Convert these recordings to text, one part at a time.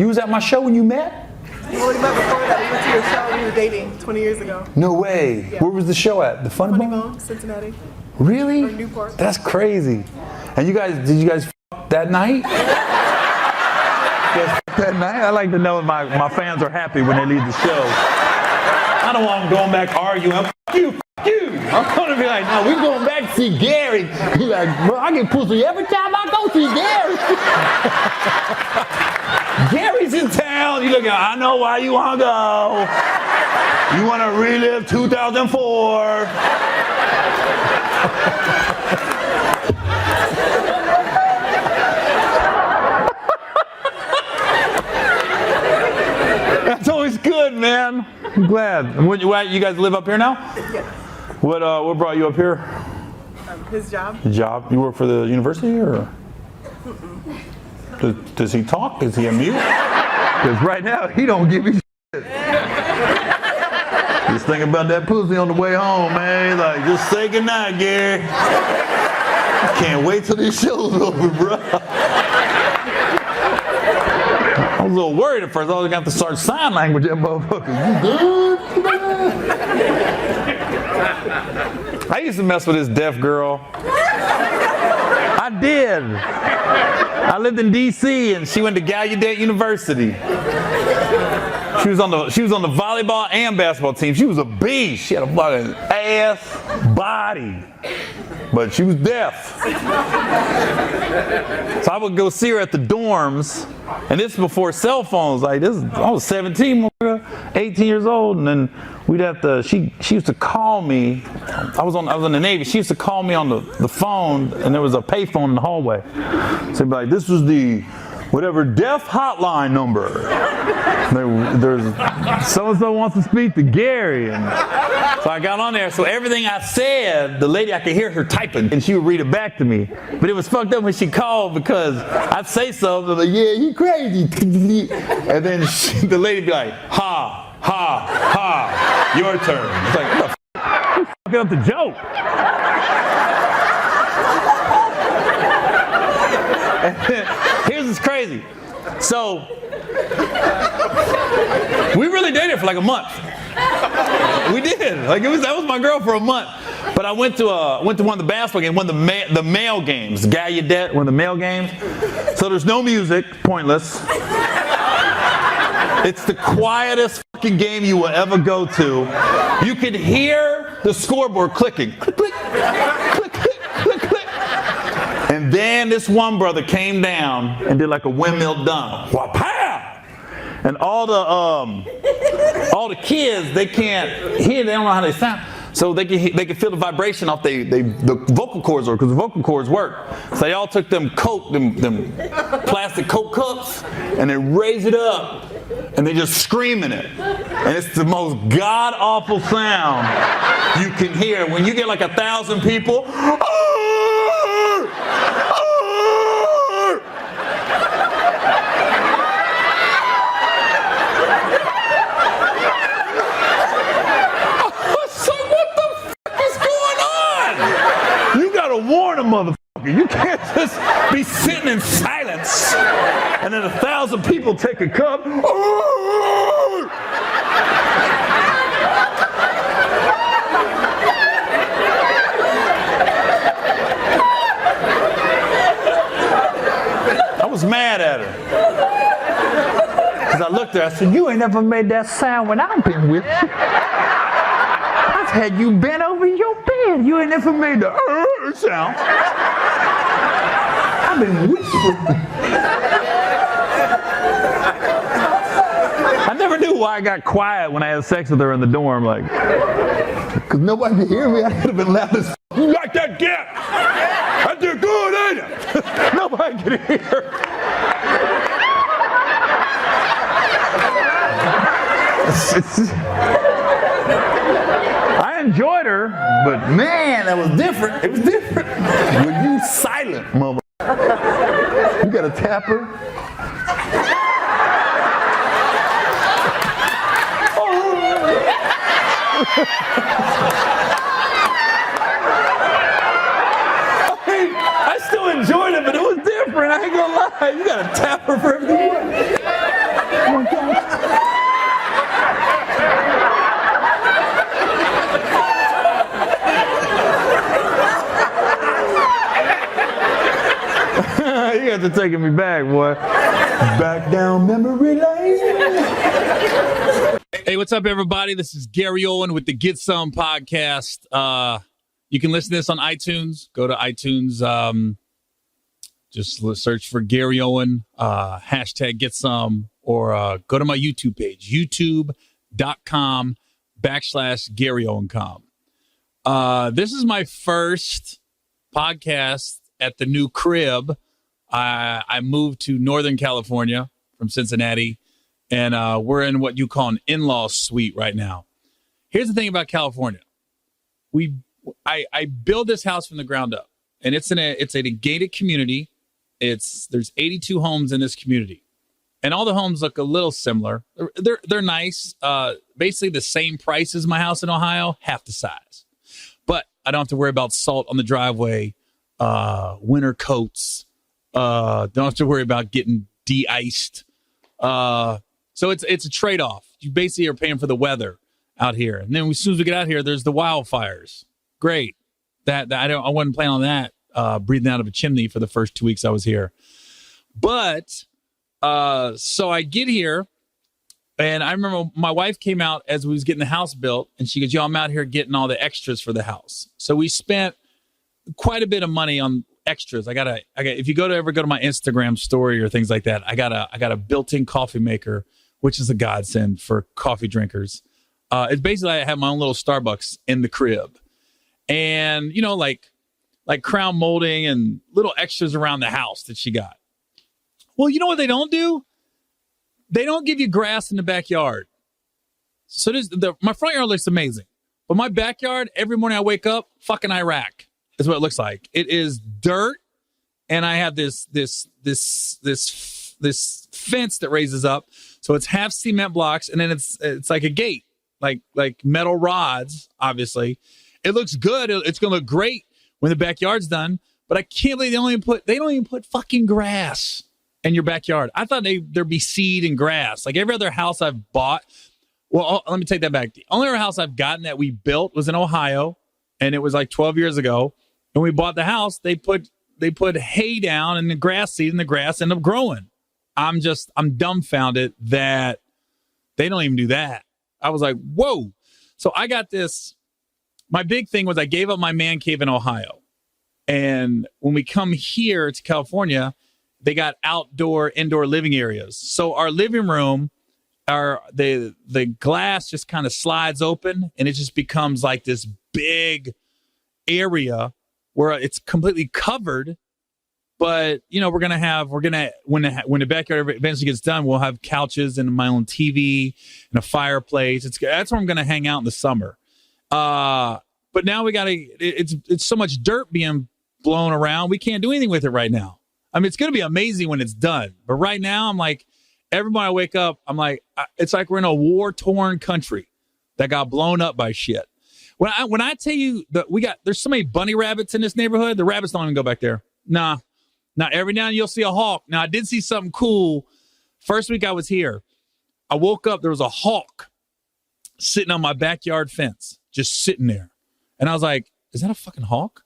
You was at my show when you met? Well, we met before that. We went to your show. We were dating 20 years ago. No way. Yeah. Where was the show at? The Funny Bone, Cincinnati. Really? Or Newport. That's crazy. And did you guys f that night? That night? I like to know if my fans are happy when they leave the show. I don't want them going back arguing. F you. I'm gonna be like, no, we going back to see Gary. He's like, bro, I get pussy every time I go see Gary. Gary's in town. You look at, I know why you wanna go. You wanna relive 2004. That's always good, man. I'm glad. And you guys live up here now? Yeah. What brought you up here? His job. His job? You work for the university, or? Does he talk? Is he a mute? Because right now he don't give me shit. Just think about that pussy on the way home, man. Like, just say goodnight, Gary. Can't wait till this show's over, bro. I was a little worried at first. I was going to have to start sign language, that motherfucker. You good? I used to mess with this deaf girl. I did. I lived in D.C. and she went to Gallaudet University. She was on the volleyball and basketball team. She was a beast. She had a fucking ass, body, but she was deaf. So I would go see her at the dorms, and this is before cell phones. Like this, I was 17, 18 years old, and then we'd have to. She used to call me. I was in the Navy. She used to call me on the phone, and there was a payphone in the hallway. So she'd be like, "This was the whatever deaf hotline number. There's so-and-so wants to speak to Gary." And so I got on there. So everything I said, the lady, I could hear her typing, and she would read it back to me. But it was fucked up when she called because I'd say something like, "Yeah, you crazy." And then the lady would be like, "Ha, ha, ha, your turn." It's like, what the f***? You fucking up the joke. And then, here's what's crazy. So, we really dated for like a month. We did. Like that was my girl for a month. But I went to one of the basketball games, one of the male games, Gallaudet, one of the male games. So there's no music, pointless. It's the quietest fucking game you will ever go to. You can hear the scoreboard clicking. Click, click, click, click, click, click. And then this one brother came down and did like a windmill dunk. Wha-pow! And all the kids, they can't hear, they don't know how they sound. So they can feel the vibration off the vocal cords, because the vocal cords work. So they all took them plastic Coke cups, and they raised it up, and they just screaming it. And it's the most god-awful sound you can hear. When you get like 1,000 people, warn a motherfucker. You can't just be sitting in silence and then 1,000 people take a cup. I was mad at her. Because I looked at her, I said, "You ain't never made that sound when I've been with you. I've had you bent over your bed. You ain't never made the sound. I've been whispering." I never knew why I got quiet when I had sex with her in the dorm, like, because nobody could hear me. I could have been loud as "You like that gap? I did good, ain't it?" Nobody could hear. I enjoyed her, but man, that was different. It was different. When you silent, mother, you gotta tap her. I still enjoyed it, but it was different. I ain't gonna lie. You gotta tap her for everything. guys are taking me back, boy. Back down memory lane. Hey, what's up, everybody? This is Gary Owen with the Get Some podcast. You can listen to this on iTunes. Go to iTunes. Just search for Gary Owen, hashtag Get Some, or go to my YouTube page, youtube.com/Gary Owen.com. This is my first podcast at the new crib. I moved to Northern California from Cincinnati, and we're in what you call an in-law suite right now. Here's the thing about California. I build this house from the ground up, and it's a gated community. There's 82 homes in this community, and all the homes look a little similar. They're nice. Basically the same price as my house in Ohio, half the size. But I don't have to worry about salt on the driveway, winter coats. Don't have to worry about getting de-iced. So it's a trade-off. You basically are paying for the weather out here, and then as soon as we get out here, there's the wildfires. Great. I wasn't planning on that. Breathing out of a chimney for the first 2 weeks I was here. But so I get here, and I remember my wife came out as we was getting the house built, and she goes, "Yo, I'm out here getting all the extras for the house." So we spent quite a bit of money on extras. I got if you ever go to my Instagram story or things like that, I got a built-in coffee maker, which is a godsend for coffee drinkers. It's basically I have my own little Starbucks in the crib. And like crown molding and little extras around the house that she got. Well, you know what they don't do? They don't give you grass in the backyard. So my front yard looks amazing. But my backyard, every morning I wake up, fucking Iraq is what it looks like. It is dirt, and I have this fence that raises up. So it's half cement blocks, and then it's like a gate, like metal rods, obviously. It looks good. It's going to look great when the backyard's done, but I can't believe they don't even put fucking grass in your backyard. I thought there'd be seed and grass. Like every other house I've bought. Well, let me take that back. The only other house I've gotten that we built was in Ohio, and it was like 12 years ago. When we bought the house, they put hay down and the grass seed, and the grass ended up growing. I'm dumbfounded that they don't even do that. I was like, whoa. So I got this. My big thing was I gave up my man cave in Ohio. And when we come here to California, they got indoor living areas. So our living room, the glass just kind of slides open, and it just becomes like this big area where it's completely covered. But, when the backyard eventually gets done, we'll have couches and my own TV and a fireplace. That's where I'm going to hang out in the summer. But now it's so much dirt being blown around. We can't do anything with it right now. I mean, it's going to be amazing when it's done. But right now I'm like, every morning I wake up, I'm like, it's like we're in a war-torn country that got blown up by shit. When I tell you that there's so many bunny rabbits in this neighborhood, the rabbits don't even go back there. Nah. Now every now and then you'll see a hawk. Now I did see something cool. First week I was here, I woke up, there was a hawk sitting on my backyard fence, just sitting there. And I was like, is that a fucking hawk?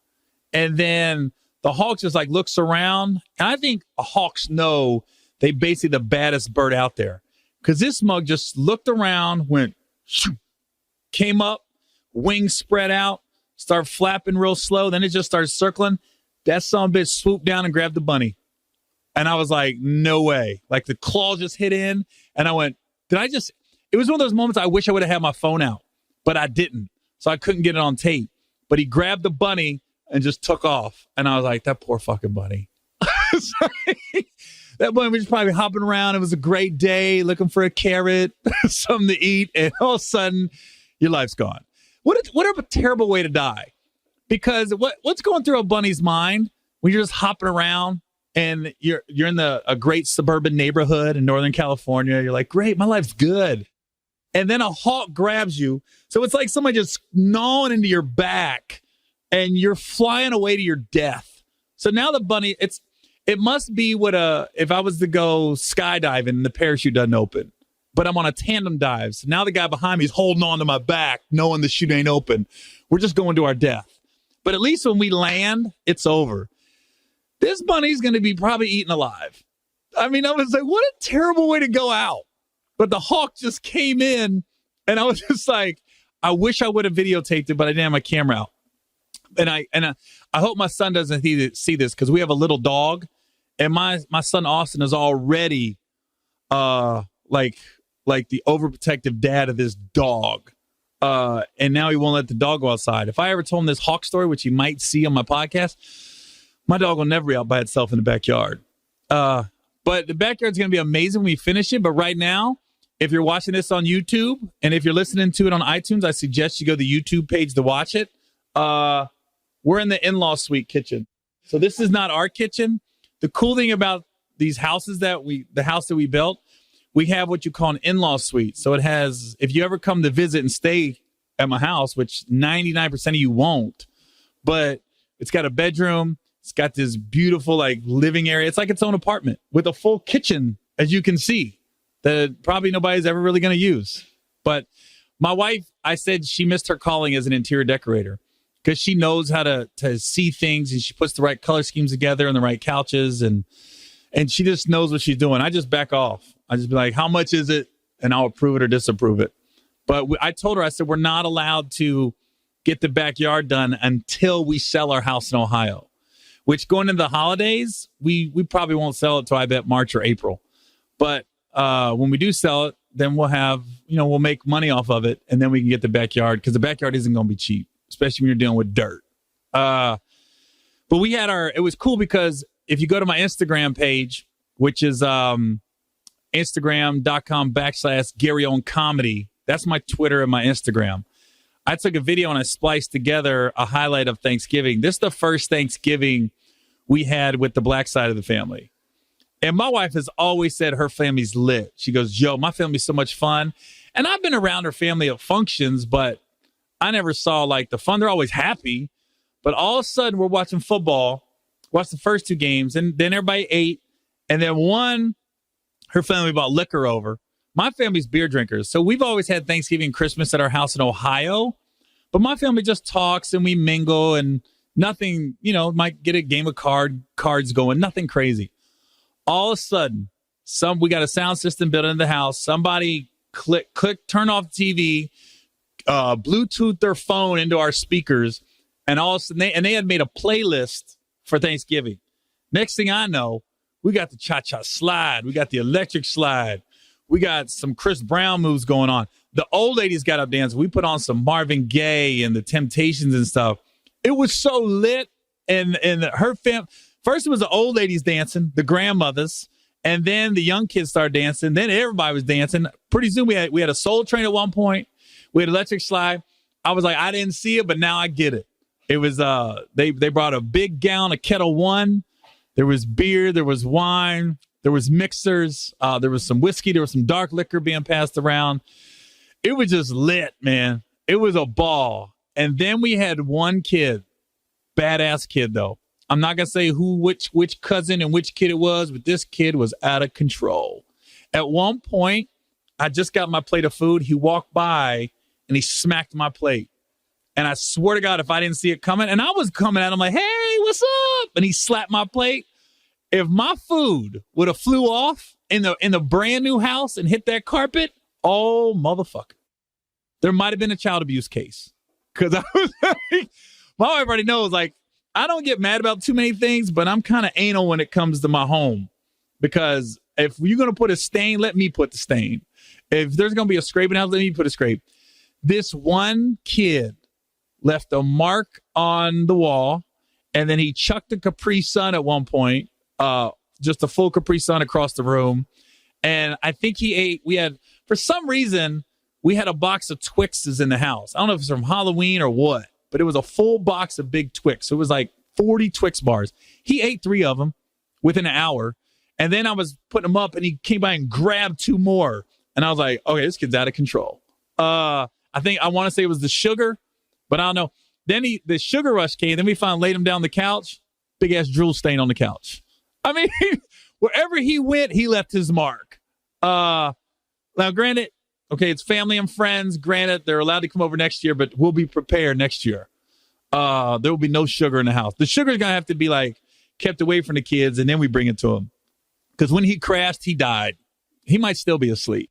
And then the hawk just like looks around. And I think hawks know they basically the baddest bird out there. Because this mug just looked around, went, shoo, came up, wings spread out, started flapping real slow. Then it just started circling. That son of a bitch swooped down and grabbed the bunny. And I was like, no way. Like the claw just hit in. And I went, it was one of those moments I wish I would have had my phone out, but I didn't. So I couldn't get it on tape. But he grabbed the bunny and just took off. And I was like, that poor fucking bunny. That bunny was probably hopping around. It was a great day, looking for a carrot, something to eat. And all of a sudden, your life's gone. What a terrible way to die. Because what's going through a bunny's mind when you're just hopping around and you're in a great suburban neighborhood in Northern California? You're like, great, my life's good. And then a hawk grabs you. So it's like somebody just gnawing into your back and you're flying away to your death. So now the bunny, it must be if I was to go skydiving and the parachute doesn't open, but I'm on a tandem dive. So now the guy behind me is holding on to my back, knowing the chute ain't open. We're just going to our death. But at least when we land, it's over. this bunny's going to be probably eaten alive. I mean, I was like, what a terrible way to go out. But the hawk just came in, and I was just like, I wish I would have videotaped it, but I didn't have my camera out. And I hope my son doesn't see this, because we have a little dog, and my son Austin is already like the overprotective dad of this dog. And now he won't let the dog go outside. If I ever told him this hawk story, which he might see on my podcast, my dog will never be out by itself in the backyard. But the backyard's going to be amazing when we finish it. But right now, if you're watching this on YouTube, and if you're listening to it on iTunes, I suggest you go to the YouTube page to watch it. We're in the in-law suite kitchen. So this is not our kitchen. The cool thing about these houses the house that we built, we have what you call an in-law suite. So it has, if you ever come to visit and stay at my house, which 99% of you won't, but it's got a bedroom. It's got this beautiful like living area. It's like its own apartment with a full kitchen, as you can see, that probably nobody's ever really going to use. But my wife, I said she missed her calling as an interior decorator, because she knows how to see things, and she puts the right color schemes together and the right couches, and she just knows what she's doing. I just back off. I just be like, how much is it? And I'll approve it or disapprove it. But I told her, I said, we're not allowed to get the backyard done until we sell our house in Ohio, which going into the holidays, we probably won't sell it till I bet March or April. But when we do sell it, then we'll have, we'll make money off of it, and then we can get the backyard, because the backyard isn't going to be cheap, especially when you're dealing with dirt. But we had it was cool, because if you go to my Instagram page, which is Instagram.com/Gary Owen Comedy, that's my Twitter and my Instagram. I took a video and I spliced together a highlight of Thanksgiving. This is the first Thanksgiving we had with the black side of the family. And my wife has always said her family's lit. She goes, yo, my family's so much fun. And I've been around her family at functions, but I never saw like the fun. They're always happy. But all of a sudden we're watching football, watched the first two games, and then everybody ate. And then her family brought liquor over. My family's beer drinkers. So we've always had Thanksgiving and Christmas at our house in Ohio. But my family just talks and we mingle, and nothing, might get a game of cards going, nothing crazy. All of a sudden, we got a sound system built into the house. Somebody turn off the TV, Bluetooth their phone into our speakers, and all of a sudden they had made a playlist for Thanksgiving. Next thing I know, we got the cha-cha slide. We got the electric slide. We got some Chris Brown moves going on. The old ladies got up dancing. We put on some Marvin Gaye and the Temptations and stuff. It was so lit. And her first it was the old ladies dancing, the grandmothers, and then the young kids started dancing. Then everybody was dancing. Pretty soon we had a Soul Train at one point. We had electric slide. I was like, I didn't see it, but now I get it. It was they brought a big gallon of Kettle One. There was beer, there was wine, there was mixers, there was some whiskey, there was some dark liquor being passed around. It was just lit, man. It was a ball. And then we had one kid, badass kid though. I'm not gonna say which cousin and which kid it was, but this kid was out of control. At one point, I just got my plate of food. He walked by and he smacked my plate. And I swear to God, if I didn't see it coming, and I was coming at him like, hey, what's up? And he slapped my plate. If my food would have flew off in the brand new house and hit that carpet, oh, motherfucker. There might have been a child abuse case. Because I was like, my wife already knows, like, I don't get mad about too many things, but I'm kind of anal when it comes to my home. Because if you're going to put a stain, let me put the stain. If there's going to be a scrape in the house, let me put a scrape. This one kid left a mark on the wall, and then he chucked a Capri Sun at one point, just a full Capri Sun across the room. And I think for some reason, we had a box of Twixes in the house. I don't know if it's from Halloween or what, but it was a full box of big Twix. So it was like 40 Twix bars. He ate 3 of them within an hour. And then I was putting them up, and he came by and grabbed 2 more. And I was like, okay, this kid's out of control. I want to say it was the sugar, but I don't know. Then the sugar rush came. Then we laid him down the couch. Big ass drool stain on the couch. I mean, wherever he went, he left his mark. Now, granted, okay, it's family and friends. Granted, they're allowed to come over next year, but we'll be prepared next year. There will be no sugar in the house. The sugar is going to have to be like kept away from the kids, and then we bring it to him. Because when he crashed, he died. He might still be asleep.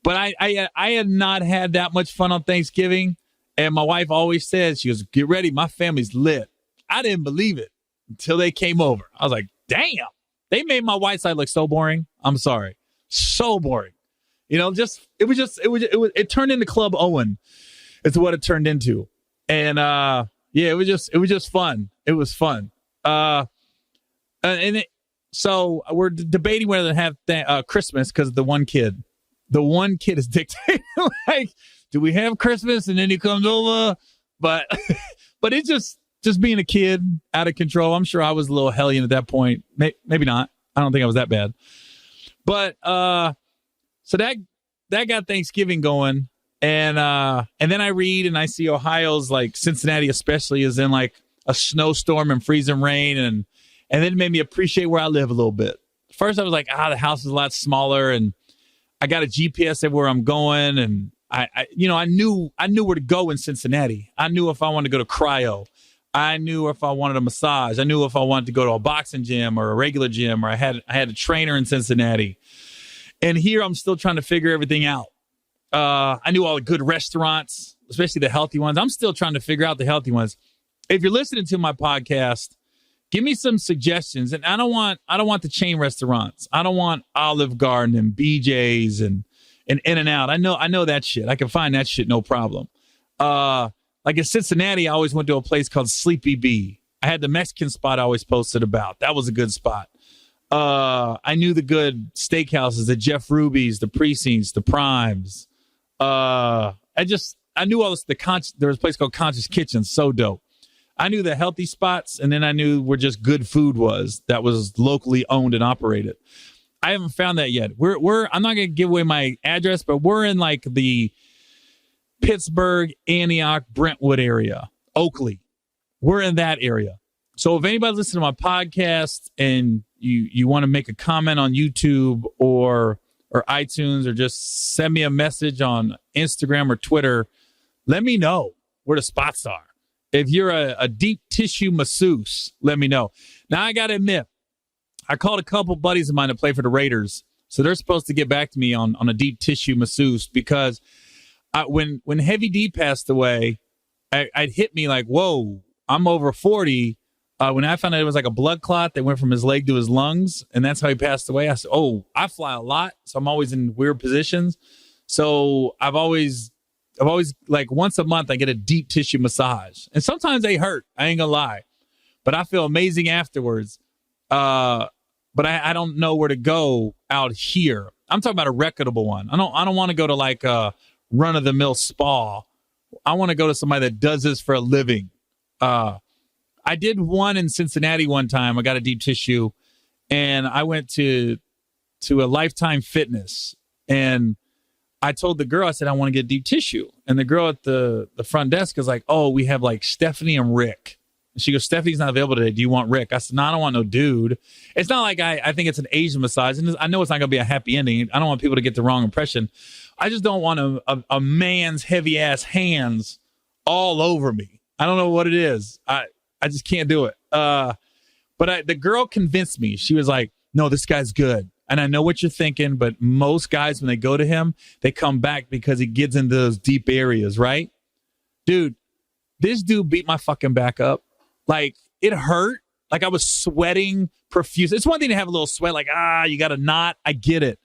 But I had not had that much fun on Thanksgiving. And my wife always says, she goes, get ready, my family's lit. I didn't believe it until they came over. I was like, damn. They made my white side look so boring. I'm sorry. So boring. You know, it turned into Club Owen. It's what it turned into. And it was just fun. It was fun. So we're debating whether to have Christmas because of the one kid. The one kid is dictating, like, do we have Christmas? And then he comes over. But it's just being a kid, out of control. I'm sure I was a little hellion at that point. Maybe not. I don't think I was that bad. But so that got Thanksgiving going. And then I read and I see Ohio's, like Cincinnati especially, is in like a snowstorm and freezing rain. And then it made me appreciate where I live a little bit. First I was like, the house is a lot smaller and I got a GPS everywhere I'm going. And I knew where to go in Cincinnati. I knew if I wanted to go to cryo. I knew if I wanted a massage. I knew if I wanted to go to a boxing gym or a regular gym, or I had a trainer in Cincinnati. And here I'm still trying to figure everything out. I knew all the good restaurants, especially the healthy ones. I'm still trying to figure out the healthy ones. If you're listening to my podcast, give me some suggestions. And I don't want the chain restaurants. I don't want Olive Garden and BJ's and In-N-Out. I know that shit. I can find that shit no problem. Like in Cincinnati, I always went to a place called Sleepy Bee. I had the Mexican spot I always posted about. That was a good spot. I knew the good steakhouses, the Jeff Ruby's, the Precincts, the Primes. I knew all this. There was a place called Conscious Kitchen. So dope. I knew the healthy spots, and then I knew where just good food was that was locally owned and operated. I haven't found that yet. I'm not going to give away my address, but we're in like the Pittsburgh, Antioch, Brentwood area, Oakley. We're in that area. So if anybody listens to my podcast and you want to make a comment on YouTube or iTunes, or just send me a message on Instagram or Twitter, let me know where the spots are. If you're a deep tissue masseuse, let me know. Now, I got to admit, I called a couple buddies of mine to play for the Raiders. So they're supposed to get back to me on a deep tissue masseuse, because when Heavy D passed away, it hit me like, whoa, I'm over 40. When I found out it was like a blood clot that went from his leg to his lungs, and that's how he passed away, I said, oh, I fly a lot, so I'm always in weird positions. So I've always like once a month I get a deep tissue massage, and sometimes they hurt. I ain't gonna lie, but I feel amazing afterwards. But I don't know where to go out here. I'm talking about a reputable one. I don't want to go to like a run of the mill spa. I want to go to somebody that does this for a living. I did one in Cincinnati one time. I got a deep tissue, and I went to a Lifetime Fitness, and I told the girl, I said, I want to get deep tissue. And the girl at the front desk is like, oh, we have like Stephanie and Rick. And she goes, Stephanie's not available today. Do you want Rick? I said, no, I don't want no dude. It's not like I think it's an Asian massage. And I know it's not going to be a happy ending. I don't want people to get the wrong impression. I just don't want a man's heavy ass hands all over me. I don't know what it is. I just can't do it. But the girl convinced me. She was like, no, this guy's good. And I know what you're thinking, but most guys, when they go to him, they come back because he gets into those deep areas, right? Dude, this dude beat my fucking back up. Like, it hurt. Like, I was sweating profuse. It's one thing to have a little sweat, like, you got a knot. I get it.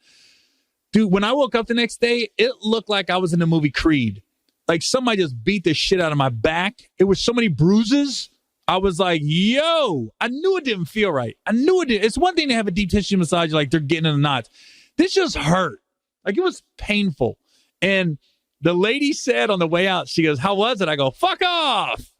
Dude, when I woke up the next day, it looked like I was in the movie Creed. Like, somebody just beat the shit out of my back. It was so many bruises. I was like, yo, I knew it didn't feel right. I knew it did. It's one thing to have a deep tissue massage, like they're getting in the knots. This just hurt. Like, it was painful. And the lady said on the way out, she goes, how was it? I go, fuck off.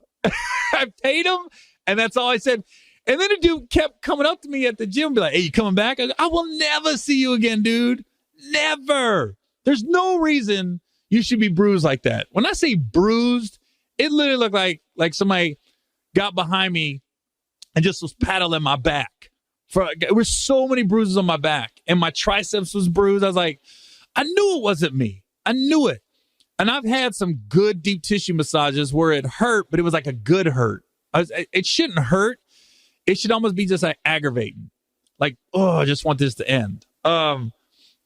I paid him. And that's all I said. And then the dude kept coming up to me at the gym and be like, hey, you coming back? I go, I will never see you again, dude. Never. There's no reason you should be bruised like that. When I say bruised, it literally looked like somebody got behind me and just was paddling my back. There were so many bruises on my back, and my triceps was bruised. I was like, I knew it wasn't me. I knew it. And I've had some good deep tissue massages where it hurt, but it was like a good hurt. It shouldn't hurt it should almost be just like aggravating. Like, oh, I just want this to end. When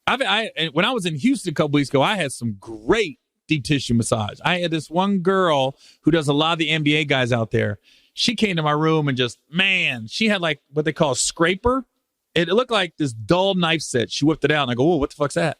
I was in Houston a couple weeks ago, I had some great deep tissue massage. I had this one girl who does a lot of the NBA guys out there. She came to my room and just, man, she had like what they call a scraper. It looked like this dull knife set. She whipped it out and I go, oh, what the fuck's that?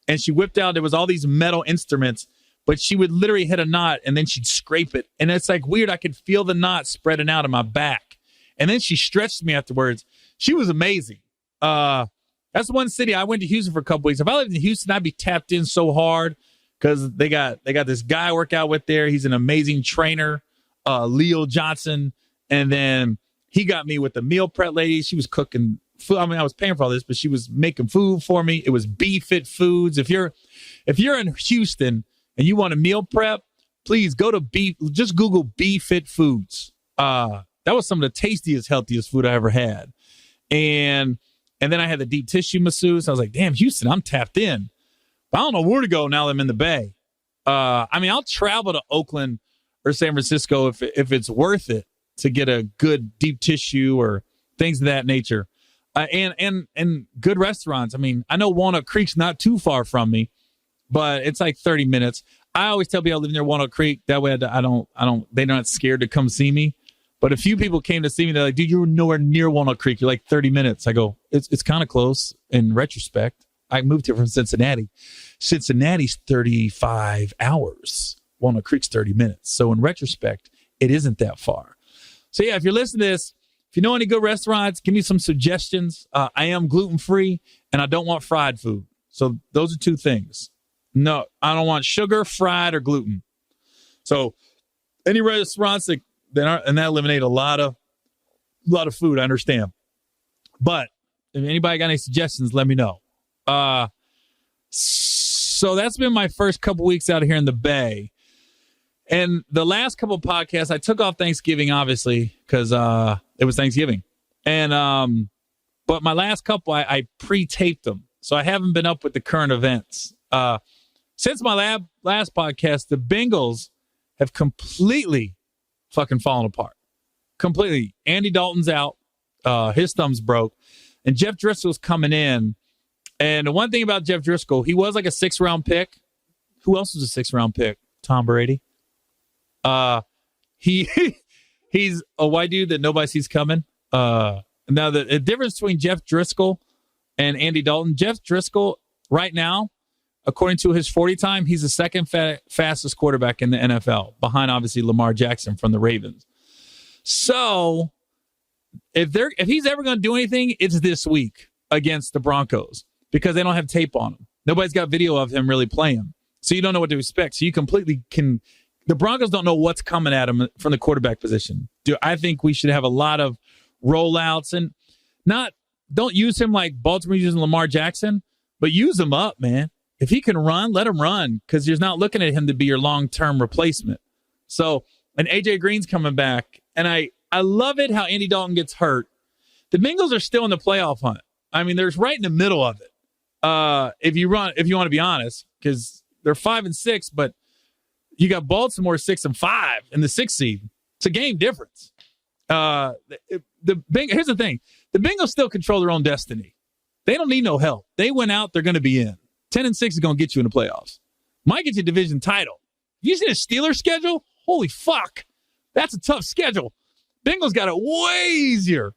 And she whipped out, there was all these metal instruments, but she would literally hit a knot and then she'd scrape it. And it's like weird. I could feel the knot spreading out in my back. And then she stretched me afterwards. She was amazing. That's one city. I went to Houston for a couple weeks. If I lived in Houston, I'd be tapped in so hard because they got this guy I work out with there. He's an amazing trainer, Leo Johnson. And then he got me with the meal prep lady. She was cooking food. I mean, I was paying for all this, but she was making food for me. It was BeFit Foods. If you're in Houston and you want a meal prep, please go to just Google BeFit Foods. That was some of the tastiest, healthiest food I ever had. And then I had the deep tissue masseuse. I was like, damn, Houston, I'm tapped in. But I don't know where to go now that I'm in the Bay. I mean, I'll travel to Oakland or San Francisco if it's worth it to get a good deep tissue or things of that nature. And good restaurants. I mean, I know Walnut Creek's not too far from me, but it's like 30 minutes. I always tell people I live near Walnut Creek. That way they're not scared to come see me. But a few people came to see me. They're like, dude, you're nowhere near Walnut Creek. You're like 30 minutes. I go, it's kind of close in retrospect. I moved here from Cincinnati. Cincinnati's 35 hours. Walnut Creek's 30 minutes. So in retrospect, it isn't that far. So yeah, if you're listening to this, if you know any good restaurants, give me some suggestions. I am gluten-free and I don't want fried food. So those are two things. No, I don't want sugar, fried, or gluten. So any restaurants that eliminate a lot of food, I understand. But if anybody got any suggestions, let me know. So that's been my first couple weeks out here in the Bay. And the last couple podcasts, I took off Thanksgiving, obviously, because it was Thanksgiving. And but my last couple, I pre-taped them. So I haven't been up with the current events. Since my last podcast, the Bengals have completely fucking fallen apart. Completely. Andy Dalton's out. His thumb's broke. And Jeff Driscoll's coming in. And the one thing about Jeff Driscoll, he was like a 6th-round pick. Who else was a 6th-round pick? Tom Brady. He's a white dude that nobody sees coming. Now, the difference between Jeff Driscoll and Andy Dalton, Jeff Driscoll right now, according to his 40 time, he's the second fastest quarterback in the NFL, behind obviously Lamar Jackson from the Ravens. So if he's ever going to do anything, it's this week against the Broncos because they don't have tape on him. Nobody's got video of him really playing. So you don't know what to expect. So you completely can. The Broncos don't know what's coming at him from the quarterback position. I think we should have a lot of rollouts and don't use him like Baltimore using Lamar Jackson, but use him up, man. If he can run, let him run because you're not looking at him to be your long-term replacement. So, and AJ Green's coming back, and I love it how Andy Dalton gets hurt. The Bengals are still in the playoff hunt. I mean, they're right in the middle of it. If you want to be honest, because they're 5-6, but you got Baltimore 6-5 in the 6th seed. It's a game difference. Here's the thing: the Bengals still control their own destiny. They don't need no help. They went out; they're going to be in. 10-6 is going to get you in the playoffs. Might get you a division title. You see the Steelers schedule? Holy fuck, that's a tough schedule. Bengals got it way easier.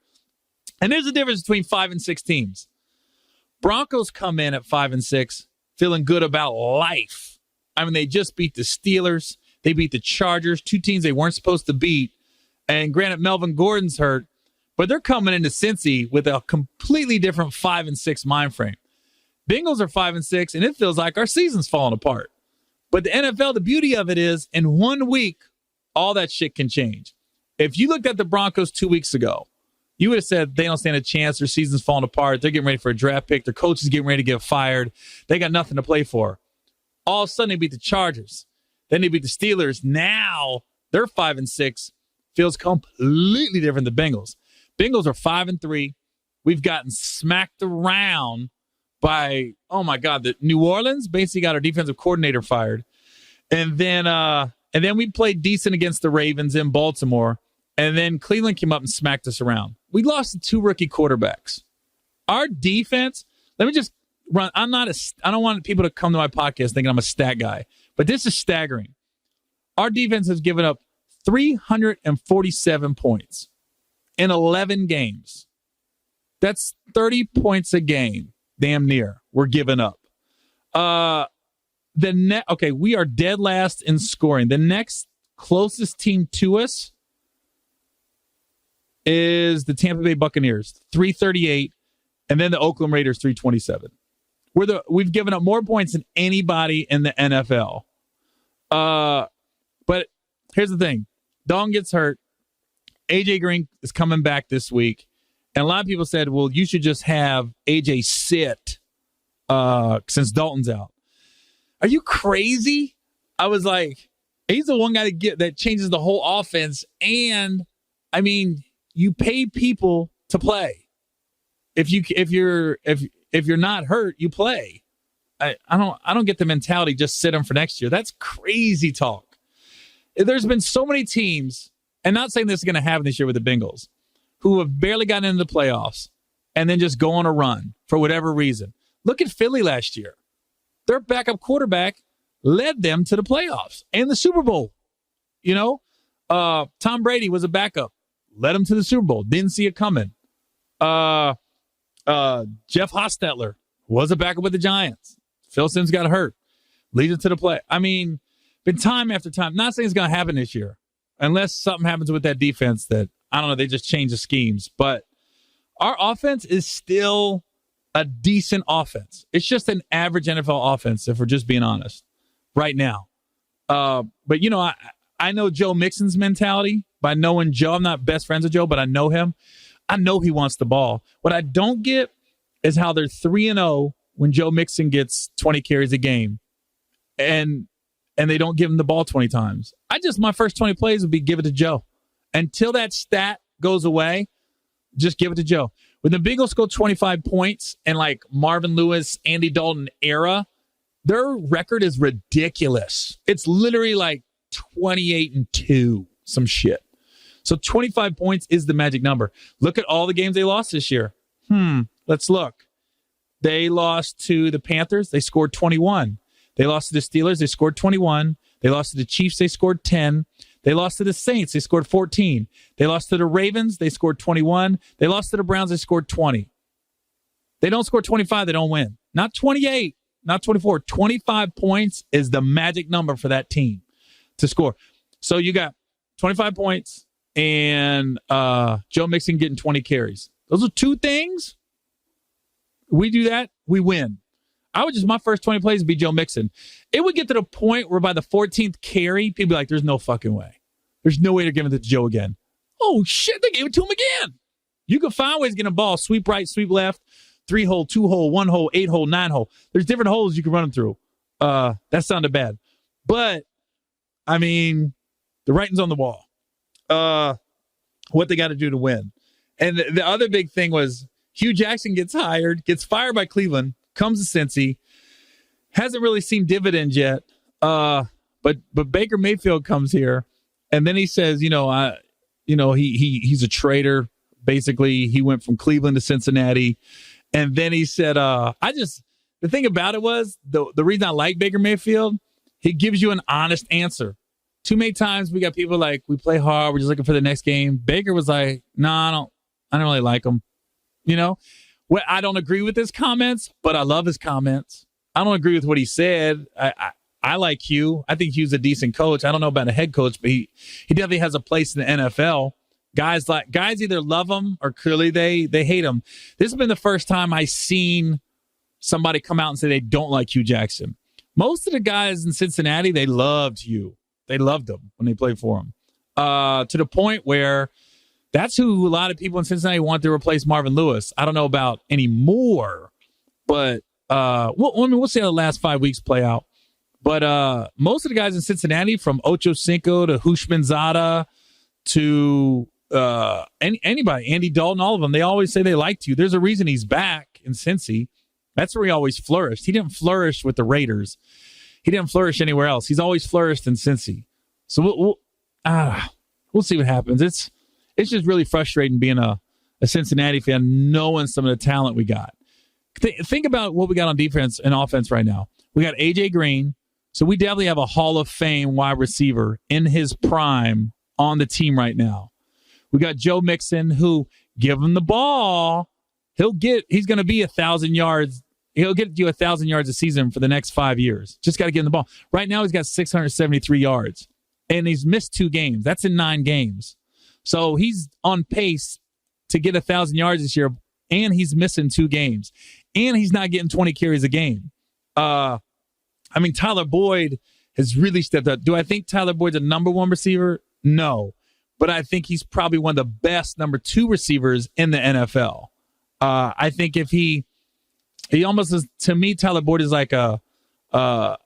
And there's a difference between 5 and 6 teams. Broncos come in at 5-6, feeling good about life. I mean, they just beat the Steelers. They beat the Chargers, 2 teams they weren't supposed to beat. And granted, Melvin Gordon's hurt, but they're coming into Cincy with a completely different 5-6 mind frame. Bengals are 5-6, and it feels like our season's falling apart. But the NFL, the beauty of it is, in 1 week, all that shit can change. If you looked at the Broncos 2 weeks ago, you would have said they don't stand a chance. Their season's falling apart. They're getting ready for a draft pick. Their coach is getting ready to get fired. They got nothing to play for. All of a sudden, they beat the Chargers. Then they beat the Steelers. Now they're 5-6. Feels completely different than Bengals. Bengals are 5-3. We've gotten smacked around by, oh my God, the New Orleans basically got our defensive coordinator fired. And then we played decent against the Ravens in Baltimore. And then Cleveland came up and smacked us around. we lost to 2 rookie quarterbacks. Our defense, let me just run. I don't want people to come to my podcast thinking I'm a stat guy, but this is staggering. Our defense has given up 347 points in 11 games. That's 30 points a game, damn near, we're giving up. We are dead last in scoring. The next closest team to us is the Tampa Bay Buccaneers, 338, and then the Oakland Raiders, 327. We've given up more points than anybody in the NFL. But here's the thing. Dalton gets hurt. AJ Green is coming back this week. And a lot of people said, well, you should just have AJ sit since Dalton's out. Are you crazy? I was like, he's the one guy that changes the whole offense. And I mean, you pay people to play. If you're not hurt, you play. I don't get the mentality just sit him for next year. That's crazy talk. There's been so many teams, and not saying this is going to happen this year with the Bengals, who have barely gotten into the playoffs and then just go on a run for whatever reason. Look at Philly last year. Their backup quarterback led them to the playoffs and the Super Bowl. You know, Tom Brady was a backup, led them to the Super Bowl. Didn't see it coming. Jeff Hostetler was a backup with the Giants. Phil Simms got hurt, leads it to the play. I mean, been time after time. Not saying it's going to happen this year, unless something happens with that defense that, I don't know, they just change the schemes. But our offense is still a decent offense. It's just an average NFL offense, if we're just being honest, right now. But, you know, I know Joe Mixon's mentality by knowing Joe. I'm not best friends with Joe, but I know him. I know he wants the ball. What I don't get is how they're 3-0 when Joe Mixon gets 20 carries a game. And they don't give him the ball 20 times. My first 20 plays would be give it to Joe. Until that stat goes away, just give it to Joe. When the Bengals score 25 points and like Marvin Lewis, Andy Dalton era, their record is ridiculous. It's literally like 28-2, some shit. So 25 points is the magic number. Look at all the games they lost this year. Let's look. They lost to the Panthers. They scored 21. They lost to the Steelers. They scored 21. They lost to the Chiefs. They scored 10. They lost to the Saints. They scored 14. They lost to the Ravens. They scored 21. They lost to the Browns. They scored 20. They don't score 25. They don't win. Not 28. Not 24. 25 points is the magic number for that team to score. So you got 25 points and Joe Mixon getting 20 carries. Those are two things. We do that, we win. My first 20 plays would be Joe Mixon. It would get to the point where by the 14th carry, people be like, there's no fucking way. There's no way they're giving it to Joe again. Oh, shit, they gave it to him again. You can find ways to get a ball. Sweep right, sweep left, 3-hole, 2-hole, 1-hole, 8-hole, 9-hole. There's different holes you can run them through. That sounded bad. But, I mean, the writing's on the wall. What they got to do to win. And the other big thing was Hugh Jackson gets fired by Cleveland, comes to Cincy, hasn't really seen dividends yet. But Baker Mayfield comes here, and then he says, he's a traitor. Basically, he went from Cleveland to Cincinnati, and then he said, the thing about it was the reason I like Baker Mayfield, he gives you an honest answer. Too many times we got people like, we play hard, we're just looking for the next game. Baker was like, no, I don't really like him. Well, I don't agree with his comments, but I love his comments. I don't agree with what he said. I like Hugh. I think Hugh's a decent coach. I don't know about a head coach, but he definitely has a place in the NFL. Guys either love him or clearly they hate him. This has been the first time I've seen somebody come out and say they don't like Hugh Jackson. Most of the guys in Cincinnati, they loved Hugh. They loved him when they played for him. To the point where that's who a lot of people in Cincinnati want to replace Marvin Lewis. I don't know about anymore, but we'll see how the last 5 weeks play out. But most of the guys in Cincinnati, from Ocho Cinco to Hushmanzada to anybody, Andy Dalton, all of them, they always say they liked you. There's a reason he's back in Cincy. That's where he always flourished. He didn't flourish with the Raiders. He didn't flourish anywhere else. He's always flourished in Cincy. So we'll see what happens. It's just really frustrating being a a Cincinnati fan knowing some of the talent we got. Think about what we got on defense and offense right now. We got A.J. Green, so we definitely have a Hall of Fame wide receiver in his prime on the team right now. We got Joe Mixon, who, give him the ball, he's going to be 1,000 yards. He'll get you 1,000 yards a season for the next 5 years. Just got to give him the ball. Right now, he's got 673 yards, and he's missed 2 games. That's in 9 games. So he's on pace to get 1,000 yards this year, and he's missing 2 games. And he's not getting 20 carries a game. Tyler Boyd has really stepped up. Do I think Tyler Boyd's a number 1 receiver? No. But I think he's probably one of the best number 2 receivers in the NFL. I think if he almost is, to me, Tyler Boyd is like when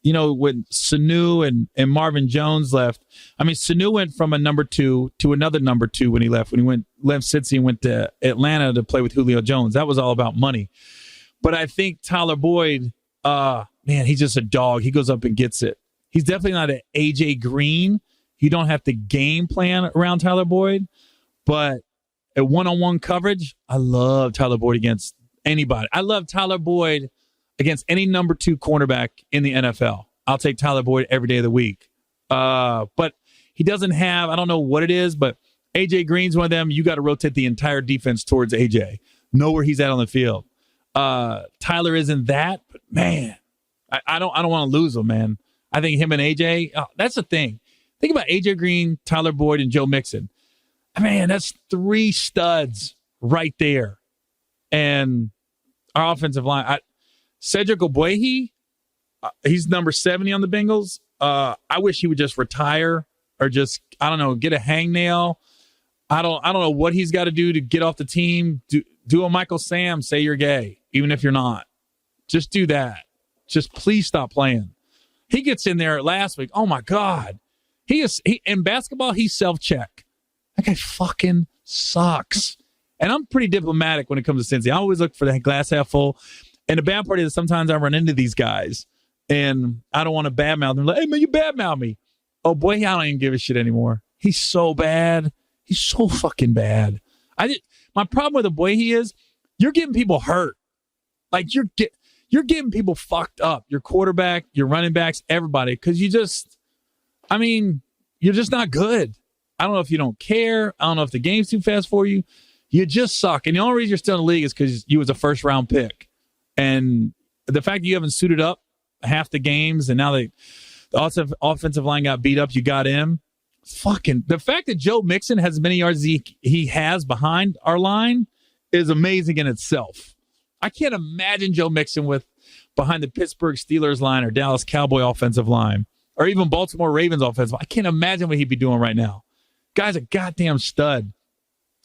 Sanu and Marvin Jones left. I mean, Sanu went from a number 2 to another number 2 when he left. When he left Cincy and went to Atlanta to play with Julio Jones. That was all about money. But I think Tyler Boyd, he's just a dog. He goes up and gets it. He's definitely not an A.J. Green. You don't have to game plan around Tyler Boyd. But at one-on-one coverage, I love Tyler Boyd against anybody. I love Tyler Boyd against any number 2 cornerback in the NFL. I'll take Tyler Boyd every day of the week. But he doesn't have, I don't know what it is, but A.J. Green's one of them. You got to rotate the entire defense towards A.J. Know where he's at on the field. Tyler isn't that, but man, I don't want to lose him, man. I think him and A.J., that's the thing. Think about A.J. Green, Tyler Boyd, and Joe Mixon. Man, that's 3 studs right there. And our offensive line, Cedric Ogbuehi, he's number 70 on the Bengals. I wish he would just retire or just, I don't know, get a hangnail. I don't know what he's got to do to get off the team. Do a Michael Sam, say you're gay, even if you're not. Just do that. Just please stop playing. He gets in there last week. Oh my God. He in basketball, he's self-check. That guy fucking sucks. And I'm pretty diplomatic when it comes to Cincy. I always look for the glass half full. And the bad part is sometimes I run into these guys and I don't want to badmouth them. Like, hey, man, you badmouth me. Oh, boy, I don't even give a shit anymore. He's so bad. He's so fucking bad. My problem with the boy he is, you're getting people hurt. Like, you're getting people fucked up. Your quarterback, your running backs, everybody. Because you're just not good. I don't know if you don't care. I don't know if the game's too fast for you. You just suck. And the only reason you're still in the league is because you was a first-round pick. And the fact that you haven't suited up half the games and now the offensive line got beat up, you got in. Fucking the fact that Joe Mixon has as many yards as he has behind our line is amazing in itself. I can't imagine Joe Mixon behind the Pittsburgh Steelers line or Dallas Cowboy offensive line or even Baltimore Ravens offensive line. I can't imagine what he'd be doing right now. Guy's a goddamn stud.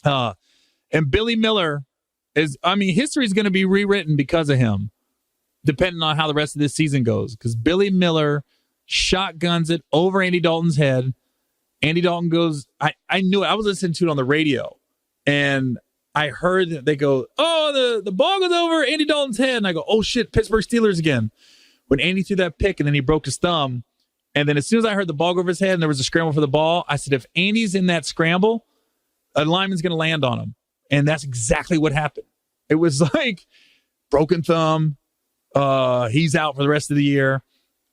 And Billy Miller history is going to be rewritten because of him, depending on how the rest of this season goes. Because Billy Miller shotguns it over Andy Dalton's head. Andy Dalton goes, I knew it. I was listening to it on the radio, and I heard that they go, oh, the ball goes over Andy Dalton's head. And I go, oh, shit, Pittsburgh Steelers again. When Andy threw that pick, and then he broke his thumb. And then as soon as I heard the ball go over his head and there was a scramble for the ball, I said, if Andy's in that scramble, a lineman's going to land on him. And that's exactly what happened. It was like broken thumb. He's out for the rest of the year.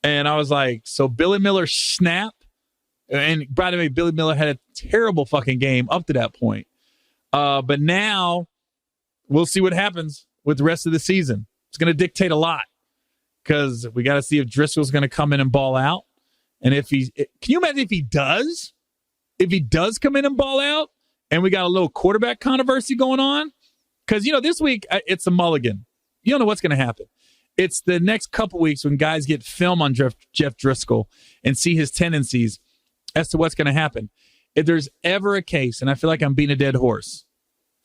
And I was like, so Billy Miller snap. And by the way, Billy Miller had a terrible fucking game up to that point. But now we'll see what happens with the rest of the season. It's going to dictate a lot because we got to see if Driscoll's going to come in and ball out. And can you imagine if he does? If he does come in and ball out and we got a little quarterback controversy going on? Because, this week it's a mulligan. You don't know what's going to happen. It's the next couple weeks when guys get film on Jeff Driscoll and see his tendencies as to what's going to happen. If there's ever a case, and I feel like I'm beating a dead horse,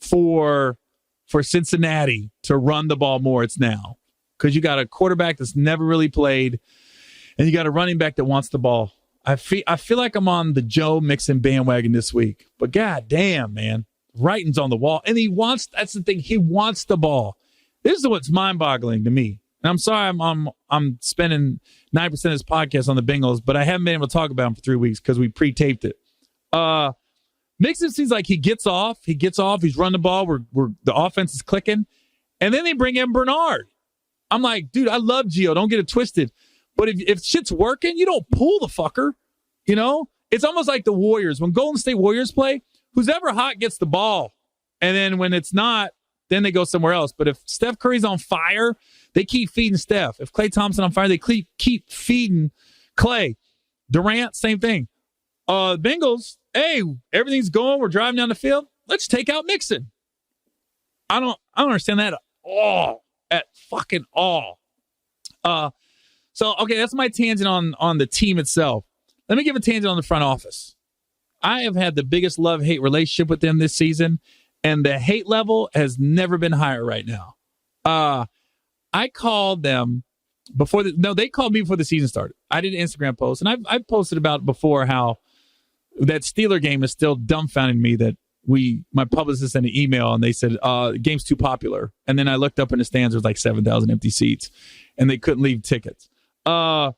for Cincinnati to run the ball more, it's now. Because you got a quarterback that's never really played, and you got a running back that wants the ball. I feel like I'm on the Joe Mixon bandwagon this week. But god damn, man. Writing's on the wall. And that's the thing, he wants the ball. This is what's mind-boggling to me. And I'm sorry I'm spending 9% of this podcast on the Bengals, but I haven't been able to talk about them for 3 weeks because we pre-taped it. Mixon seems like he gets off, he's running the ball, we're the offense is clicking, and then they bring in Bernard. I'm like, dude, I love Gio. Don't get it twisted. But if shit's working, you don't pull the fucker. You know? It's almost like the Warriors. When Golden State Warriors play, who's ever hot gets the ball. And then when it's not, then they go somewhere else. But if Steph Curry's on fire, they keep feeding Steph. If Klay Thompson on fire, they keep feeding Klay. Durant, same thing. Bengals, hey, everything's going. We're driving down the field. Let's take out Mixon. I don't understand that at all. At fucking all. So, okay, that's my tangent on the team itself. Let me give a tangent on the front office. I have had the biggest love-hate relationship with them this season, and the hate level has never been higher right now. I called them before they called me before the season started. I did an Instagram post, and I've posted about before how that Steeler game is still dumbfounding me that my publicist sent an email and they said, the game's too popular. And then I looked up in the stands, there was like 7,000 empty seats and they couldn't leave tickets. So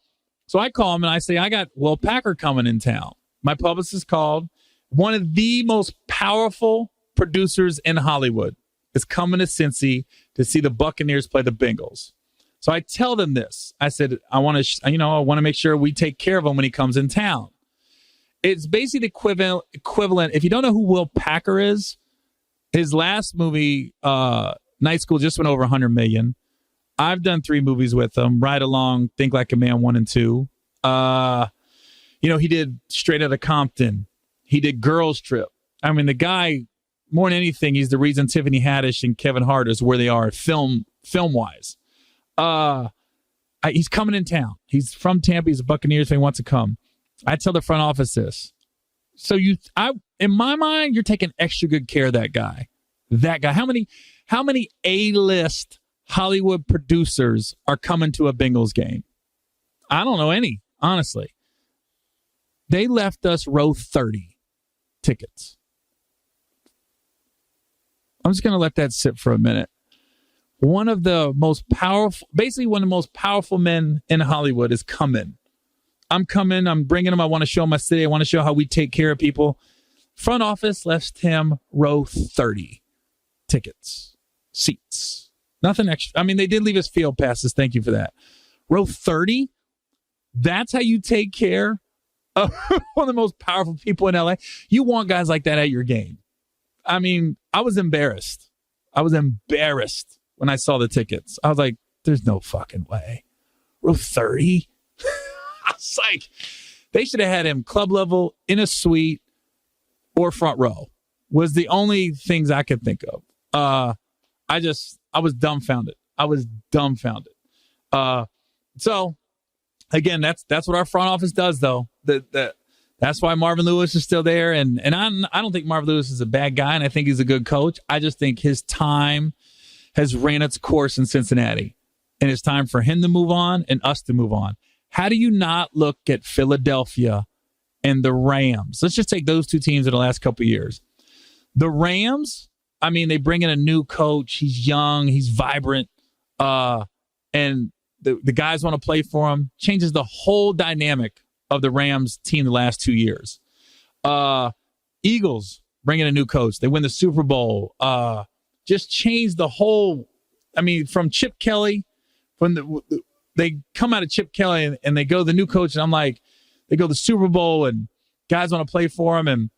I call him and I say, I got Will Packer coming in town. My publicist called. One of the most powerful producers in Hollywood is coming to Cincy to see the Buccaneers play the Bengals. So I tell them this. I said, I want to make sure we take care of him when he comes in town. It's basically the equivalent. If you don't know who Will Packer is, his last movie, Night School, just went over 100 million. I've done 3 movies with him. Ride Along, Think Like a Man 1 and 2. He did Straight Outta Compton. He did Girls Trip. I mean, the guy, more than anything, he's the reason Tiffany Haddish and Kevin Hart is where they are film-wise. He's coming in town. He's from Tampa. He's a Buccaneers fan. He wants to come. I tell the front office this. So in my mind, you're taking extra good care of that guy. That guy. How many A-list Hollywood producers are coming to a Bengals game? I don't know any, honestly. They left us row 30 tickets. I'm just going to let that sit for a minute. One of the most powerful men in Hollywood is coming. I'm coming. I'm bringing him. I want to show him my city. I want to show how we take care of people. Front office left him row 30 tickets, seats. Nothing extra. I mean, they did leave us field passes. Thank you for that. Row 30? That's how you take care of one of the most powerful people in LA. You want guys like that at your game. I mean, I was embarrassed. When I saw the tickets. I was like, there's no fucking way. Row 30? I was like, they should have had him club level, in a suite, or front row. Was the only things I could think of. I was dumbfounded. So, again, that's what our front office does, though. That's why Marvin Lewis is still there. And I don't think Marvin Lewis is a bad guy, and I think he's a good coach. I just think his time has ran its course in Cincinnati. And it's time for him to move on and us to move on. How do you not look at Philadelphia and the Rams? Let's just take those 2 teams in the last couple of years. The Rams, I mean, they bring in a new coach. He's young. He's vibrant. And the guys want to play for him. Changes the whole dynamic of the Rams team the last 2 years. Eagles bring in a new coach. They win the Super Bowl. Just changed the whole, I mean, from Chip Kelly, they come out of Chip Kelly and they go the new coach, and I'm like, they go the Super Bowl and guys want to play for him. And,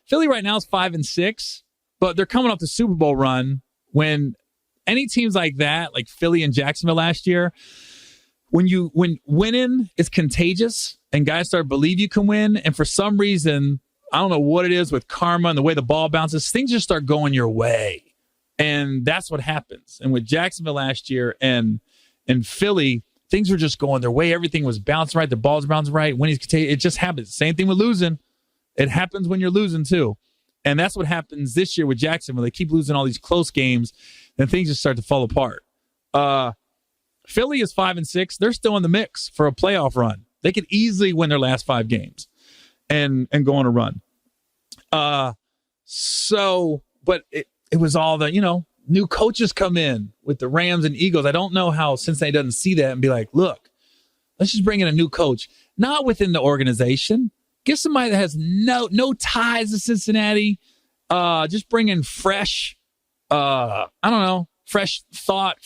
Philly right now is 5-6, but they're coming off the Super Bowl run. When any teams like that, like Philly and Jacksonville last year, when winning is contagious and guys start to believe you can win, and for some reason, I don't know what it is with karma and the way the ball bounces, things just start going your way. And that's what happens. And with Jacksonville last year and Philly, things were just going their way. Everything was bouncing right. The ball's bouncing right. When it just happens. Same thing with losing. It happens when you're losing too. And that's what happens this year with Jacksonville. They keep losing all these close games, and things just start to fall apart. Philly is 5-6. They're still in the mix for a playoff run. They could easily win their last 5 games and go on a run. But it was all the, new coaches come in with the Rams and Eagles. I don't know how Cincinnati doesn't see that and be like, look, let's just bring in a new coach. Not within the organization, Get somebody that has no ties to Cincinnati. Just bring in fresh, I don't know, fresh thought,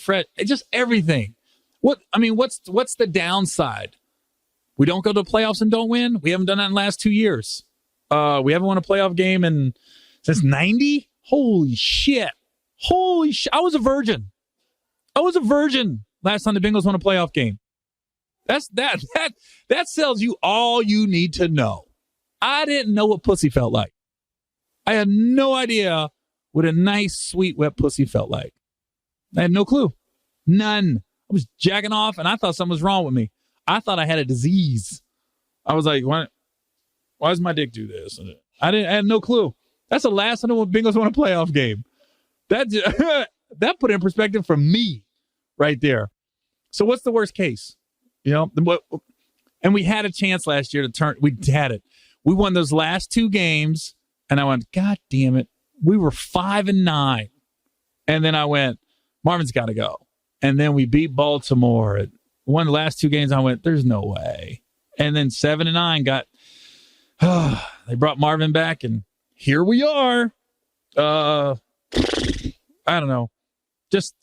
just everything. What's the downside? We don't go to the playoffs and don't win. We haven't done that in the last 2 years. We haven't won a playoff game since 90. Holy shit. I was a virgin last time the Bengals won a playoff game. That tells you all you need to know. I didn't know what pussy felt like. I had no idea what a nice, sweet, wet pussy felt like. I had no clue. None. I was jacking off, and I thought something was wrong with me. I thought I had a disease. I was like, why does my dick do this? I had no clue. That's the last time the Bengals won a playoff game. That put it in perspective for me right there. So what's the worst case? And we had a chance last year to turn. We had it. We won those last 2 games, and I went, God damn it. We were 5-9. And then I went, Marvin's got to go. And then we beat Baltimore. Won the last 2 games. I went, there's no way. And then 7-9 they brought Marvin back, and here we are. I don't know. Just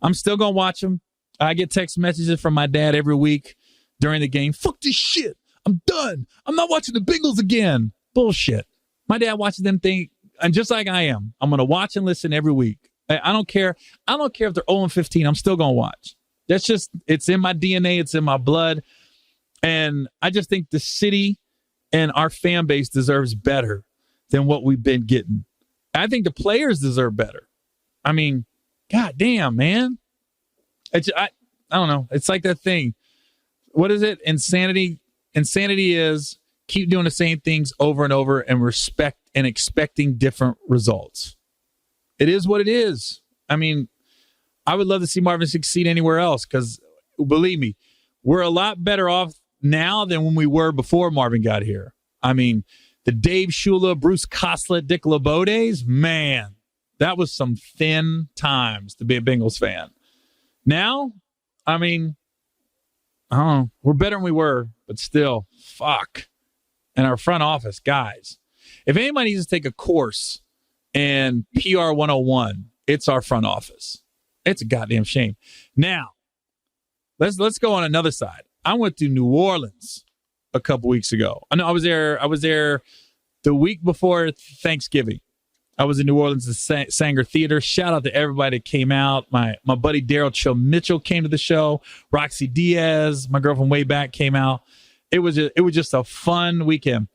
I'm still going to watch them. I get text messages from my dad every week during the game. Fuck this shit. I'm done. I'm not watching the Bengals again. Bullshit. My dad watches them things, and just like I am, I'm going to watch and listen every week. I don't care. I don't care if they're 0-15. I'm still going to watch. It's in my DNA. It's in my blood. And I just think the city and our fan base deserves better than what we've been getting. I think the players deserve better. I mean, God damn, man. I don't know. It's like that thing. What is it? Insanity. Insanity is keep doing the same things over and over and expecting different results. It is what it is. I mean, I would love to see Marvin succeed anywhere else because, believe me, we're a lot better off now than when we were before Marvin got here. I mean, the Dave Shula, Bruce Coslett, Dick LeBeau days, man, that was some thin times to be a Bengals fan. Now, I mean, I don't know. We're better than we were, but still, fuck. And our front office, guys, if anybody needs to take a course in PR 101, it's our front office. It's a goddamn shame. Now, let's go on another side. I went to New Orleans a couple weeks ago. I know I was there the week before Thanksgiving. I was in New Orleans at Sanger Theater. Shout out to everybody that came out. My buddy Daryl Chill Mitchell came to the show. Roxy Diaz, my girl from way back, came out. It was just a fun weekend.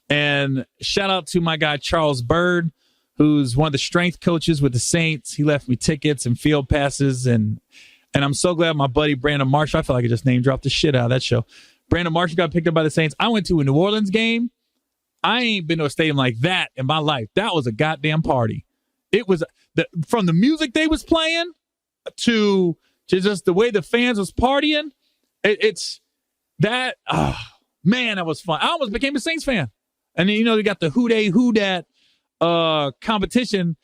And shout out to my guy Charles Bird, who's one of the strength coaches with the Saints. He left me tickets and field passes, and I'm so glad my buddy Brandon Marshall, I feel like I just name dropped the shit out of that show. Brandon Marshall got picked up by the Saints. I went to a New Orleans game. I ain't been to a stadium like that in my life. That was a goddamn party. It was from the music they was playing to just the way the fans was partying. It's that, man, that was fun. I almost became a Saints fan. And then, you got the who they, who that competition.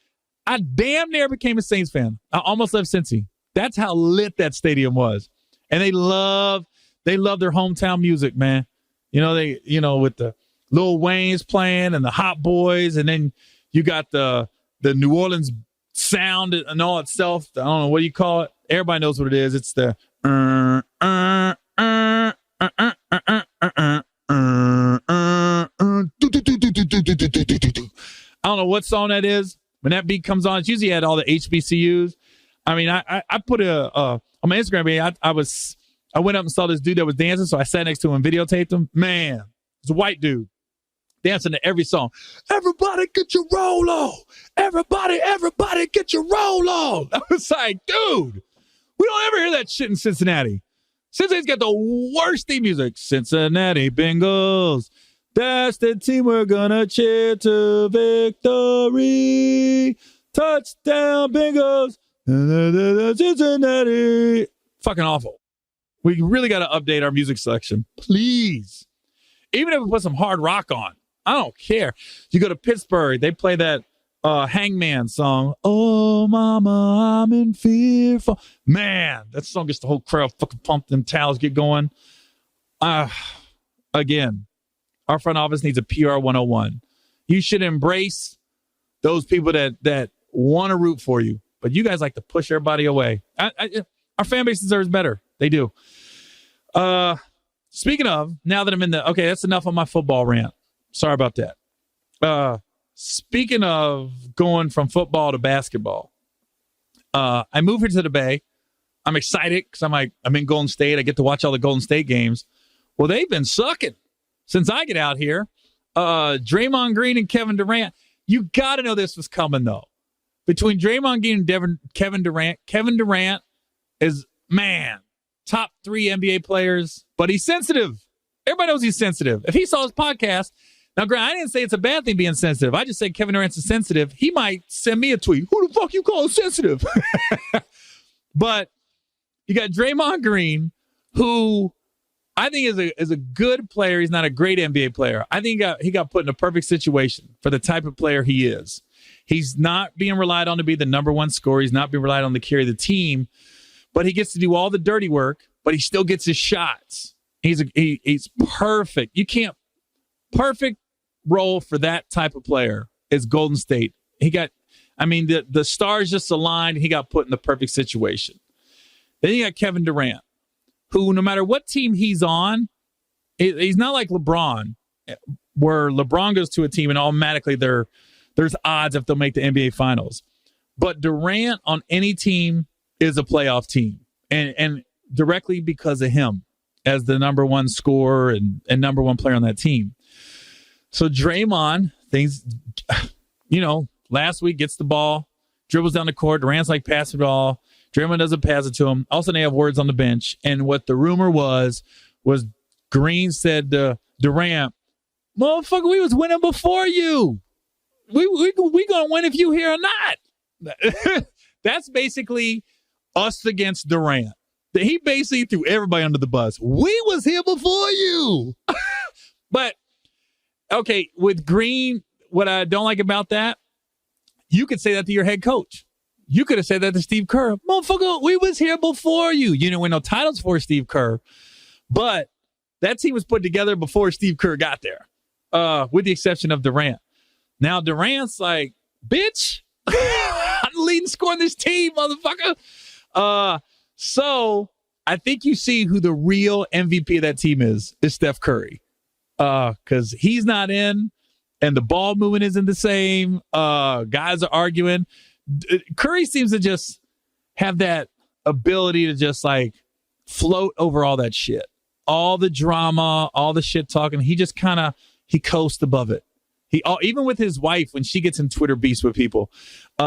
I damn near became a Saints fan. I almost left Cincy. That's how lit that stadium was. And they love their hometown music, man. With the Lil Wayne's playing and the Hot Boys, and then you got the New Orleans sound and all itself. I don't know, what do you call it? Everybody knows what it is. It's the I don't know what song that is. When that beat comes on, it's usually at all the HBCUs. I mean, I put on my Instagram, I went up and saw this dude that was dancing, so I sat next to him and videotaped him. Man, it's a white dude dancing to every song. Everybody get your roll on. Everybody get your roll on. I was like, dude, we don't ever hear that shit in Cincinnati. Cincinnati's got the worst theme music. Cincinnati Bengals. That's the team we're gonna cheer to victory. Touchdown Bengals. Cincinnati. Fucking awful. We really got to update our music selection. Please. Even if we put some hard rock on. I don't care. You go to Pittsburgh, they play that Hangman song. Oh, mama, I'm in fear. Man, that song gets the whole crowd fucking pumped. Them towels get going. Again, our front office needs a PR 101. You should embrace those people that want to root for you, but you guys like to push everybody away. Our fan base deserves better. They do. Speaking of, now that I'm in okay, that's enough on my football rant. Sorry about that. Speaking of going from football to basketball, I moved here to the Bay. I'm excited because I'm in Golden State. I get to watch all the Golden State games. Well, they've been sucking since I get out here. Draymond Green and Kevin Durant. You got to know this was coming, though. Between Draymond Green and Kevin Durant is, man, top 3 NBA players, but he's sensitive. Everybody knows he's sensitive. If he saw his podcast, now, Grant, I didn't say it's a bad thing being sensitive. I just said Kevin Durant's sensitive. He might send me a tweet. Who the fuck you call sensitive? But you got Draymond Green, who I think is a good player. He's not a great NBA player. I think he got put in a perfect situation for the type of player he is. He's not being relied on to be the number one scorer. He's not being relied on to carry the team, but he gets to do all the dirty work, but he still gets his shots. He's perfect. Perfect role for that type of player is Golden State. The stars just aligned. He got put in the perfect situation. Then you got Kevin Durant, who no matter what team he's on, he's not like LeBron, where LeBron goes to a team and automatically there's odds if they'll make the NBA Finals. But Durant on any team is a playoff team, and directly because of him as the number one scorer and number one player on that team. So Draymond, last week gets the ball, dribbles down the court. Durant's like, pass the ball. Draymond doesn't pass it to him. Also, they have words on the bench. And what the rumor was Green said to Durant, motherfucker, we was winning before you. We going to win if you here or not. That's basically us against Durant. He basically threw everybody under the bus. We was here before you. But, okay, with Green, what I don't like about that, you could say that to your head coach. You could have said that to Steve Kerr. Motherfucker, we was here before you. You didn't win no titles for Steve Kerr. But that team was put together before Steve Kerr got there, with the exception of Durant. Now, Durant's like, bitch, I'm the leading scorer in this team, motherfucker. So I think you see who the real MVP of that team is Steph Curry. Because he's not in, and the ball movement isn't the same. Guys are arguing. Curry seems to just have that ability to just like float over all that shit, all the drama, all the shit talking. He just he coasts above it. Even with his wife, when she gets in Twitter beefs with people,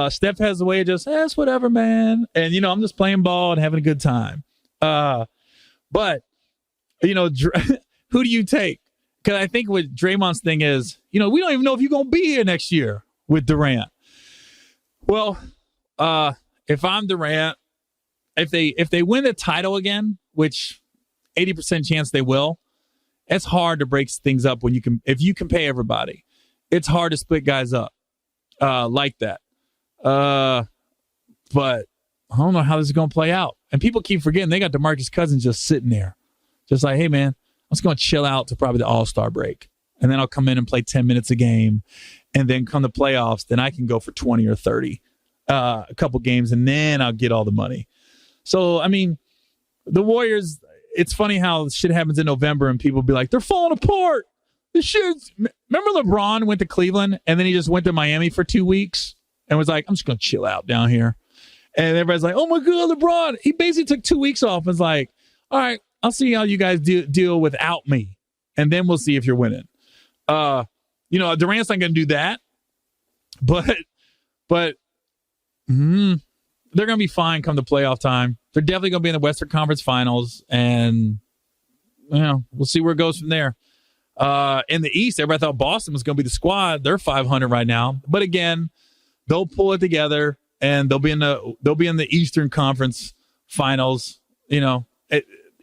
Steph has a way of just, it's whatever, man. And, I'm just playing ball and having a good time. But, who do you take? Because I think what Draymond's thing is, we don't even know if you're going to be here next year with Durant. Well, if I'm Durant, if they win the title again, which 80% chance they will, it's hard to break things up if you can pay everybody. It's hard to split guys up like that. But I don't know how this is going to play out. And people keep forgetting they got DeMarcus Cousins just sitting there. Just like, hey, man, I'm just going to chill out to probably the All-Star break. And then I'll come in and play 10 minutes a game. And then come the playoffs, then I can go for 20 or 30 a couple games, and then I'll get all the money. So, the Warriors, it's funny how shit happens in November and people be like, they're falling apart. Remember LeBron went to Cleveland and then he just went to Miami for 2 weeks and was like, I'm just going to chill out down here. And everybody's like, oh my God, LeBron. He basically took 2 weeks off and was like, all right, I'll see how you guys deal without me. And then we'll see if you're winning. Durant's not going to do that, but they're going to be fine come the playoff time. They're definitely going to be in the Western Conference Finals, and we'll see where it goes from there. In the East, everybody thought Boston was going to be the squad. They're 500 right now, but again, they'll pull it together and they'll be in the Eastern Conference Finals.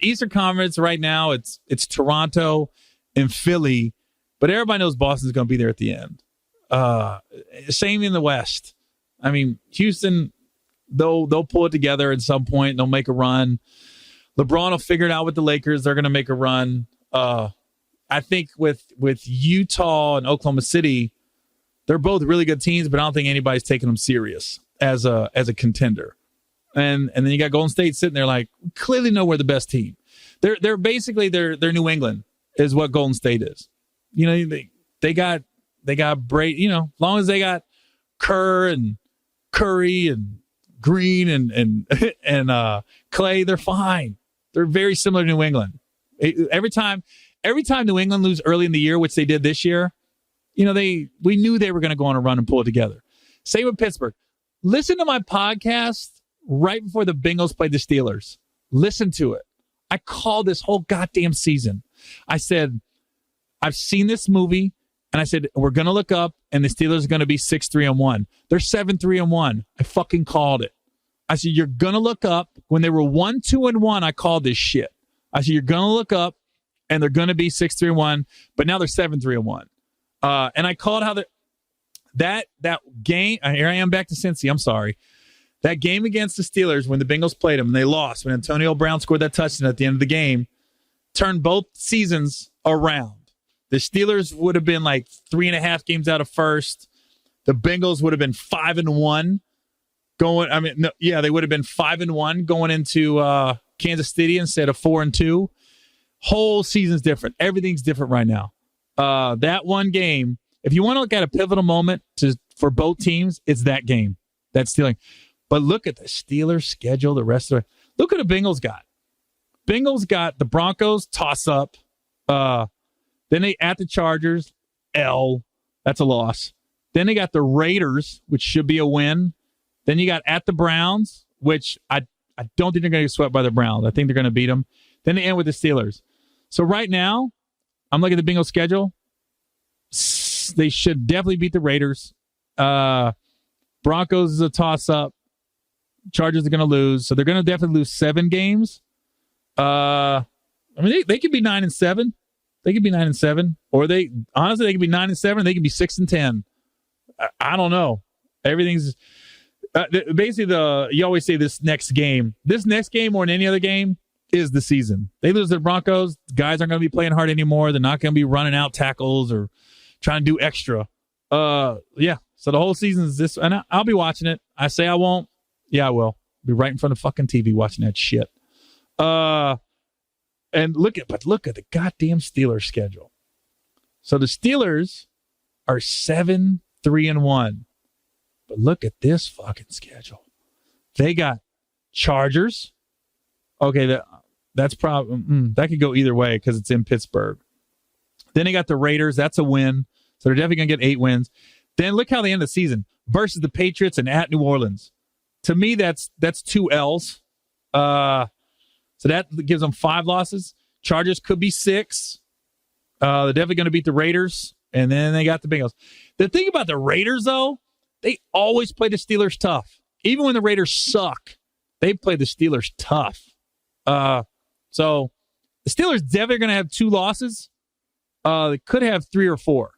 Eastern Conference right now, it's Toronto and Philly. But everybody knows Boston's going to be there at the end. Same in the West. Houston, they'll pull it together at some point. They'll make a run. LeBron will figure it out with the Lakers. They're going to make a run. I think with Utah and Oklahoma City, they're both really good teams, but I don't think anybody's taking them serious as a contender. And then you got Golden State sitting there like, clearly know we're the best team. They're basically they're New England is what Golden State is. You know, they got Brady, you know, as long as they got Kerr and Curry and Green and Clay, they're fine. They're very similar to New England. Every time New England lose early in the year, which they did this year, you know, we knew they were going to go on a run and pull it together. Same with Pittsburgh. Listen to my podcast right before the Bengals played the Steelers. Listen to it. I called this whole goddamn season. I said, I've seen this movie, and I said, we're going to look up, and the Steelers are going to be 6-3-1. They're 7-3-1. I fucking called it. I said, you're going to look up. When they were 1-2-1, I called this shit. I said, you're going to look up, and they're going to be 6-3-1, but now they're 7-3-1. And I called how that game, here I am back to Cincy, I'm sorry. That game against the Steelers when the Bengals played them and they lost, when Antonio Brown scored that touchdown at the end of the game, turned both seasons around. The Steelers would have been like 3.5 games out of first. The Bengals would have been 5-1 going. I mean, no, yeah, they would have been 5-1 going into Kansas City instead of 4-2. Whole season's different. Everything's different right now. That one game, if you want to look at a pivotal moment for both teams, it's that game. That's Steelers. But look at the Steelers' schedule. The rest of it. Look what the Bengals got. Bengals got the Broncos toss up. Then they at the Chargers, that's a loss. Then they got the Raiders, which should be a win. Then you got at the Browns, which I don't think they're going to get swept by the Browns. I think they're going to beat them. Then they end with the Steelers. So right now, I'm looking at the Bengals schedule. They should definitely beat the Raiders. Broncos is a toss-up. Chargers are going to lose. So they're going to definitely lose 7 games. I mean, they could be 9-7. They could be 9-7. Or they could be 9-7. They could be 6-10. I don't know. Everything's basically you always say this next game more than any other game is the season. They lose to the Broncos. Guys aren't going to be playing hard anymore. They're not going to be running out tackles or trying to do extra. Yeah. So the whole season is this, and I'll be watching it. I say I won't. Yeah, I will. Be right in front of fucking TV watching that shit. And look at the goddamn Steelers schedule. So the Steelers are 7-3-1. But look at this fucking schedule. They got Chargers. Okay, that's probably that could go either way because it's in Pittsburgh. Then they got the Raiders. That's a win. So they're definitely going to get 8 wins. Then look how they end the season versus the Patriots and at New Orleans. To me, that's 2 L's. So that gives them 5 losses. Chargers could be 6. They're definitely going to beat the Raiders. And then they got the Bengals. The thing about the Raiders, though, they always play the Steelers tough. Even when the Raiders suck, they play the Steelers tough. So the Steelers definitely going to have 2 losses. They could have 3 or 4.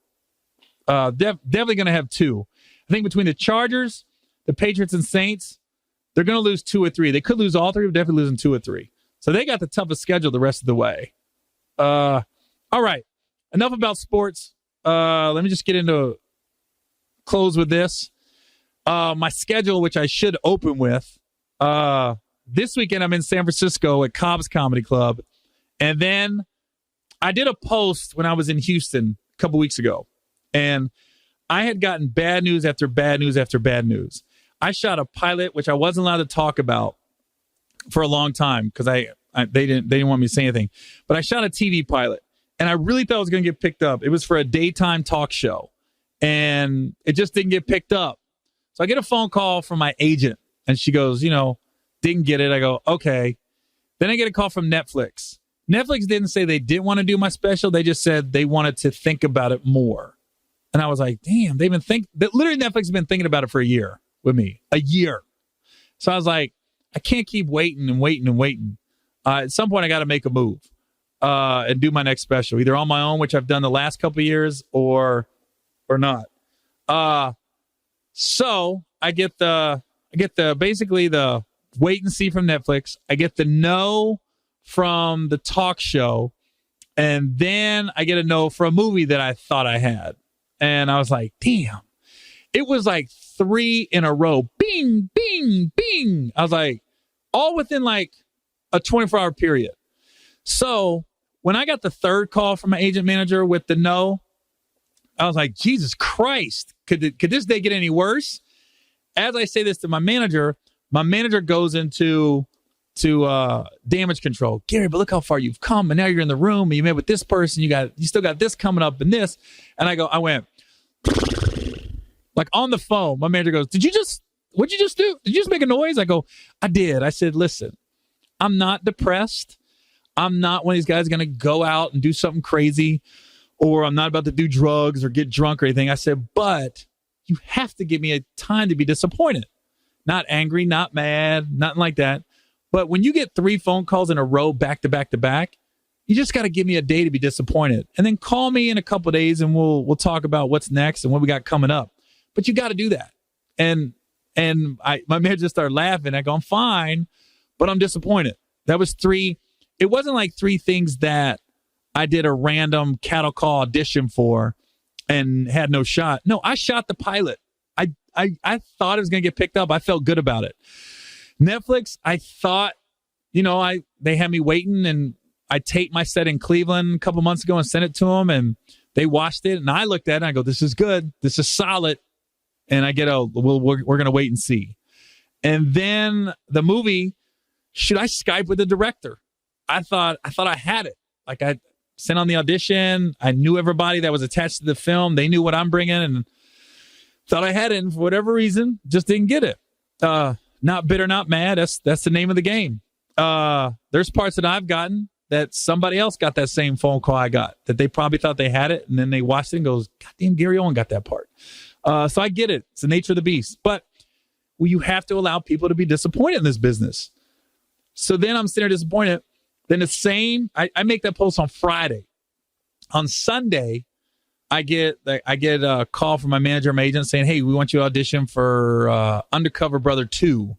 Definitely going to have 2. I think between the Chargers, the Patriots, and Saints, they're going to lose 2 or 3. They could lose all 3, but definitely losing 2 or 3. So they got the toughest schedule the rest of the way. All right. Enough about sports. Let me just get into close with this. My schedule, which I should open with. This weekend, I'm in San Francisco at Cobb's Comedy Club. And then I did a post when I was in Houston a couple weeks ago. And I had gotten bad news after bad news after bad news. I shot a pilot, which I wasn't allowed to talk about for a long time because they didn't want me to say anything. But I shot a TV pilot, and I really thought it was going to get picked up. It was for a daytime talk show, and it just didn't get picked up. So I get a phone call from my agent, and she goes, didn't get it. I go, okay. Then I get a call from Netflix. Netflix didn't say they didn't want to do my special. They just said they wanted to think about it more. And I was like, damn, literally Netflix has been thinking about it for a year with me. A year. So I was like, I can't keep waiting and waiting and waiting. At some point, I got to make a move and do my next special, either on my own, which I've done the last couple of years, or not. So I get basically the wait and see from Netflix. I get the no from the talk show, And then I get a no for a movie that I thought I had. And I was like, damn. It was like 3 in a row. Bing, bing, bing. I was like, all within like a 24-hour period. So when I got the third call from my agent manager with the no, I was like, Jesus Christ, could this day get any worse? As I say this to my manager goes into damage control. Gary, but look how far you've come, and now you're in the room, and you met with this person. You still got this coming up and this. And I went like on the phone. My manager goes, what'd you just do? Did you just make a noise? I go, I did. I said, listen, I'm not depressed. I'm not one of these guys going to go out and do something crazy, or I'm not about to do drugs or get drunk or anything. I said, but you have to give me a time to be disappointed. Not angry, not mad, nothing like that. But when you get 3 phone calls in a row, back to back to back, you just got to give me a day to be disappointed. And then call me in a couple of days and we'll talk about what's next and what we got coming up. But you got to do that. And my manager started laughing. I go, I'm fine, but I'm disappointed. That was 3. It wasn't like 3 things that I did a random cattle call audition for and had no shot. No, I shot the pilot. I thought it was going to get picked up. I felt good about it. Netflix, I thought, they had me waiting, and I taped my set in Cleveland a couple months ago and sent it to them, and they watched it, and I looked at it and I go, this is good. This is solid. And I get, we're going to wait and see. And then the movie, should I Skype with the director? I thought I had it. Like, I sent on the audition. I knew everybody that was attached to the film. They knew what I'm bringing, and thought I had it, and for whatever reason, just didn't get it. Not bitter, not mad. That's the name of the game. There's parts that I've gotten that somebody else got that same phone call I got, that they probably thought they had it, and then they watched it and goes, God damn, Gary Owen got that part. So I get it. It's the nature of the beast. But you have to allow people to be disappointed in this business. So then I'm sitting there disappointed. Then I make that post on Friday. On Sunday, I get a call from my manager, my agent, saying, hey, we want you to audition for Undercover Brother 2,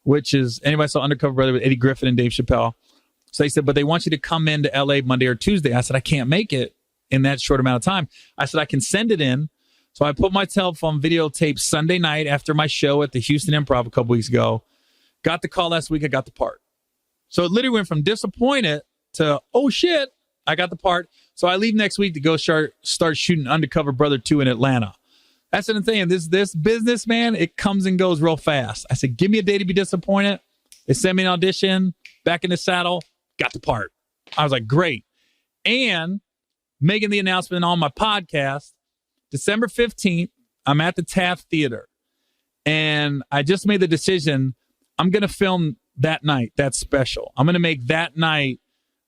which is, anybody saw Undercover Brother with Eddie Griffin and Dave Chappelle? So they said, but they want you to come into LA Monday or Tuesday. I said, I can't make it in that short amount of time. I said, I can send it in. So I put my telephone videotape Sunday night after my show at the Houston Improv a couple weeks ago. Got the call last week. I got the part. So it literally went from disappointed to, oh shit, I got the part. So I leave next week to go start shooting Undercover Brother 2 in Atlanta. That's what I'm saying. This business, man, it comes and goes real fast. I said, give me a day to be disappointed. They sent me an audition, back in the saddle, got the part. I was like, great. And making the announcement on my podcast, December 15th, I'm at the Taft Theater. And I just made the decision, I'm going to film that night, that special. I'm going to make that night,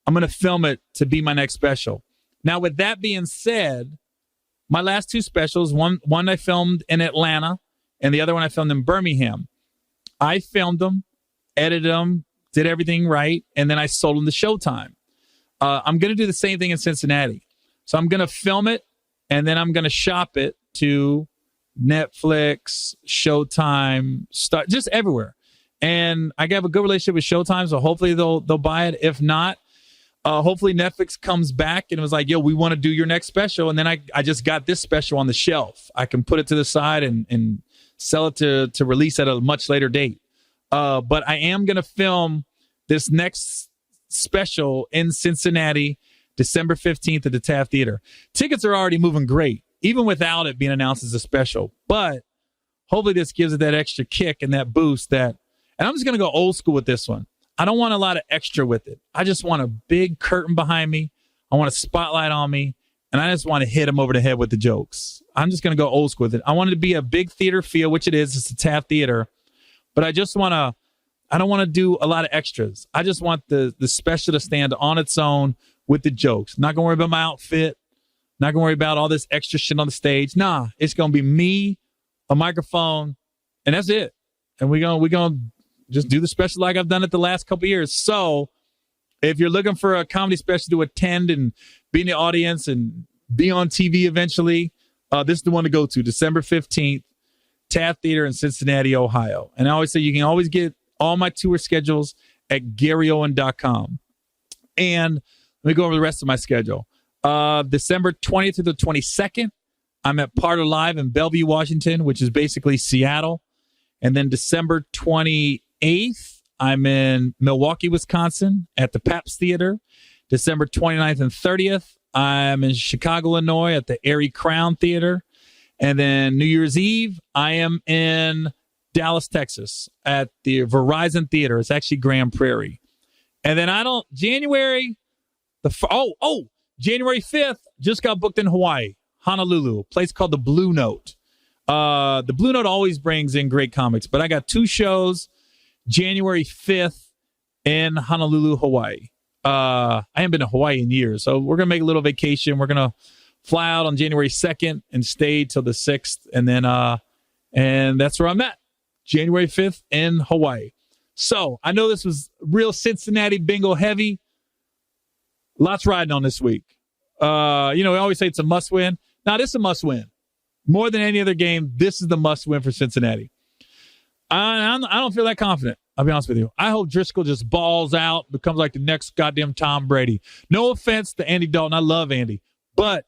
I'm going to film it to be my next special. Now, with that being said, my last 2 specials, one I filmed in Atlanta and the other one I filmed in Birmingham. I filmed them, edited them, did everything right, and then I sold them to Showtime. I'm going to do the same thing in Cincinnati. So I'm going to film it, and then I'm going to shop it to Netflix, Showtime, just everywhere. And I have a good relationship with Showtime, so hopefully they'll buy it. If not, hopefully Netflix comes back and was like, yo, we want to do your next special. And then I just got this special on the shelf. I can put it to the side and sell it to release at a much later date. But I am going to film this next special in Cincinnati, December 15th at the Taft Theater. Tickets are already moving great, even without it being announced as a special. But hopefully this gives it that extra kick and that boost and I'm just going to go old school with this one. I don't want a lot of extra with it. I just want a big curtain behind me. I want a spotlight on me. And I just want to hit him over the head with the jokes. I'm just going to go old school with it. I want it to be a big theater feel, which it is. It's a Taft Theater. But I don't want to do a lot of extras. I just want the special to stand on its own with the jokes. Not going to worry about my outfit. Not going to worry about all this extra shit on the stage. Nah, it's going to be me, a microphone, and that's it. And we're going to just do the special like I've done it the last couple of years. So if you're looking for a comedy special to attend and be in the audience and be on TV eventually, this is the one to go to, December 15th, Taft Theater in Cincinnati, Ohio. And I always say you can always get all my tour schedules at GaryOwen.com. And Let me go over the rest of my schedule. December 20th to the 22nd, I'm at Parter Live in Bellevue, Washington, which is basically Seattle. And then December 28th, I'm in Milwaukee, Wisconsin at the Pabst Theater. December 29th and 30th, I'm in Chicago, Illinois at the Erie Crown Theater. And then New Year's Eve, I am in Dallas, Texas at the Verizon Theater. It's actually Grand Prairie. And then January 5th, just got booked in Hawaii, Honolulu, a place called the Blue Note. The Blue Note always brings in great comics, but I got 2 shows January 5th in Honolulu, Hawaii. I haven't been to Hawaii in years, so we're going to make a little vacation. We're going to fly out on January 2nd and stay till the 6th, and then and that's where I'm at, January 5th in Hawaii. So I know this was real Cincinnati bingo heavy. Lots riding on this week. We always say it's a must win. Now, this is a must win. More than any other game, this is the must win for Cincinnati. I don't feel that confident. I'll be honest with you. I hope Driscoll just balls out, becomes like the next goddamn Tom Brady. No offense to Andy Dalton. I love Andy. But,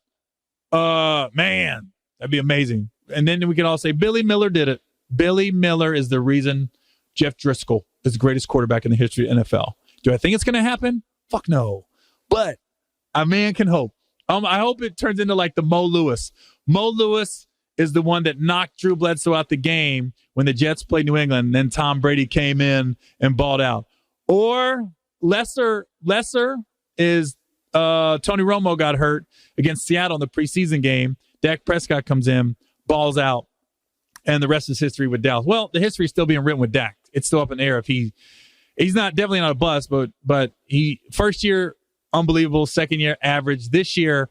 man, that'd be amazing. And then we can all say Billy Miller did it. Billy Miller is the reason Jeff Driscoll is the greatest quarterback in the history of the NFL. Do I think it's going to happen? Fuck no. But a man can hope. I hope it turns into like the Mo Lewis. Mo Lewis is the one that knocked Drew Bledsoe out the game when the Jets played New England, and then Tom Brady came in and balled out. Or lesser is Tony Romo got hurt against Seattle in the preseason game. Dak Prescott comes in, balls out, and the rest is history with Dallas. Well, the history is still being written with Dak. It's still up in the air if he's definitely not a bust, but he first year unbelievable, second year average. This year,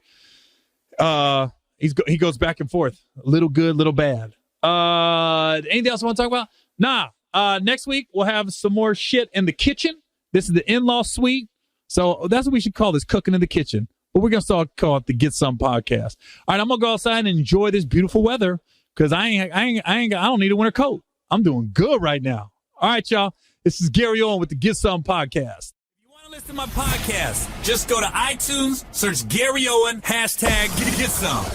he goes back and forth, a little good, little bad. Anything else I want to talk about? Nah. Next week we'll have some more shit in the kitchen. This is the in-law suite, so that's what we should call this, cooking in the kitchen. But we're gonna call it the Get Some podcast. All right, I'm gonna go outside and enjoy this beautiful weather because I don't need a winter coat. I'm doing good right now. All right, y'all. This is Gary Owen with the Get Some podcast. If you want to listen to my podcast, just go to iTunes, search Gary Owen, #Get Some.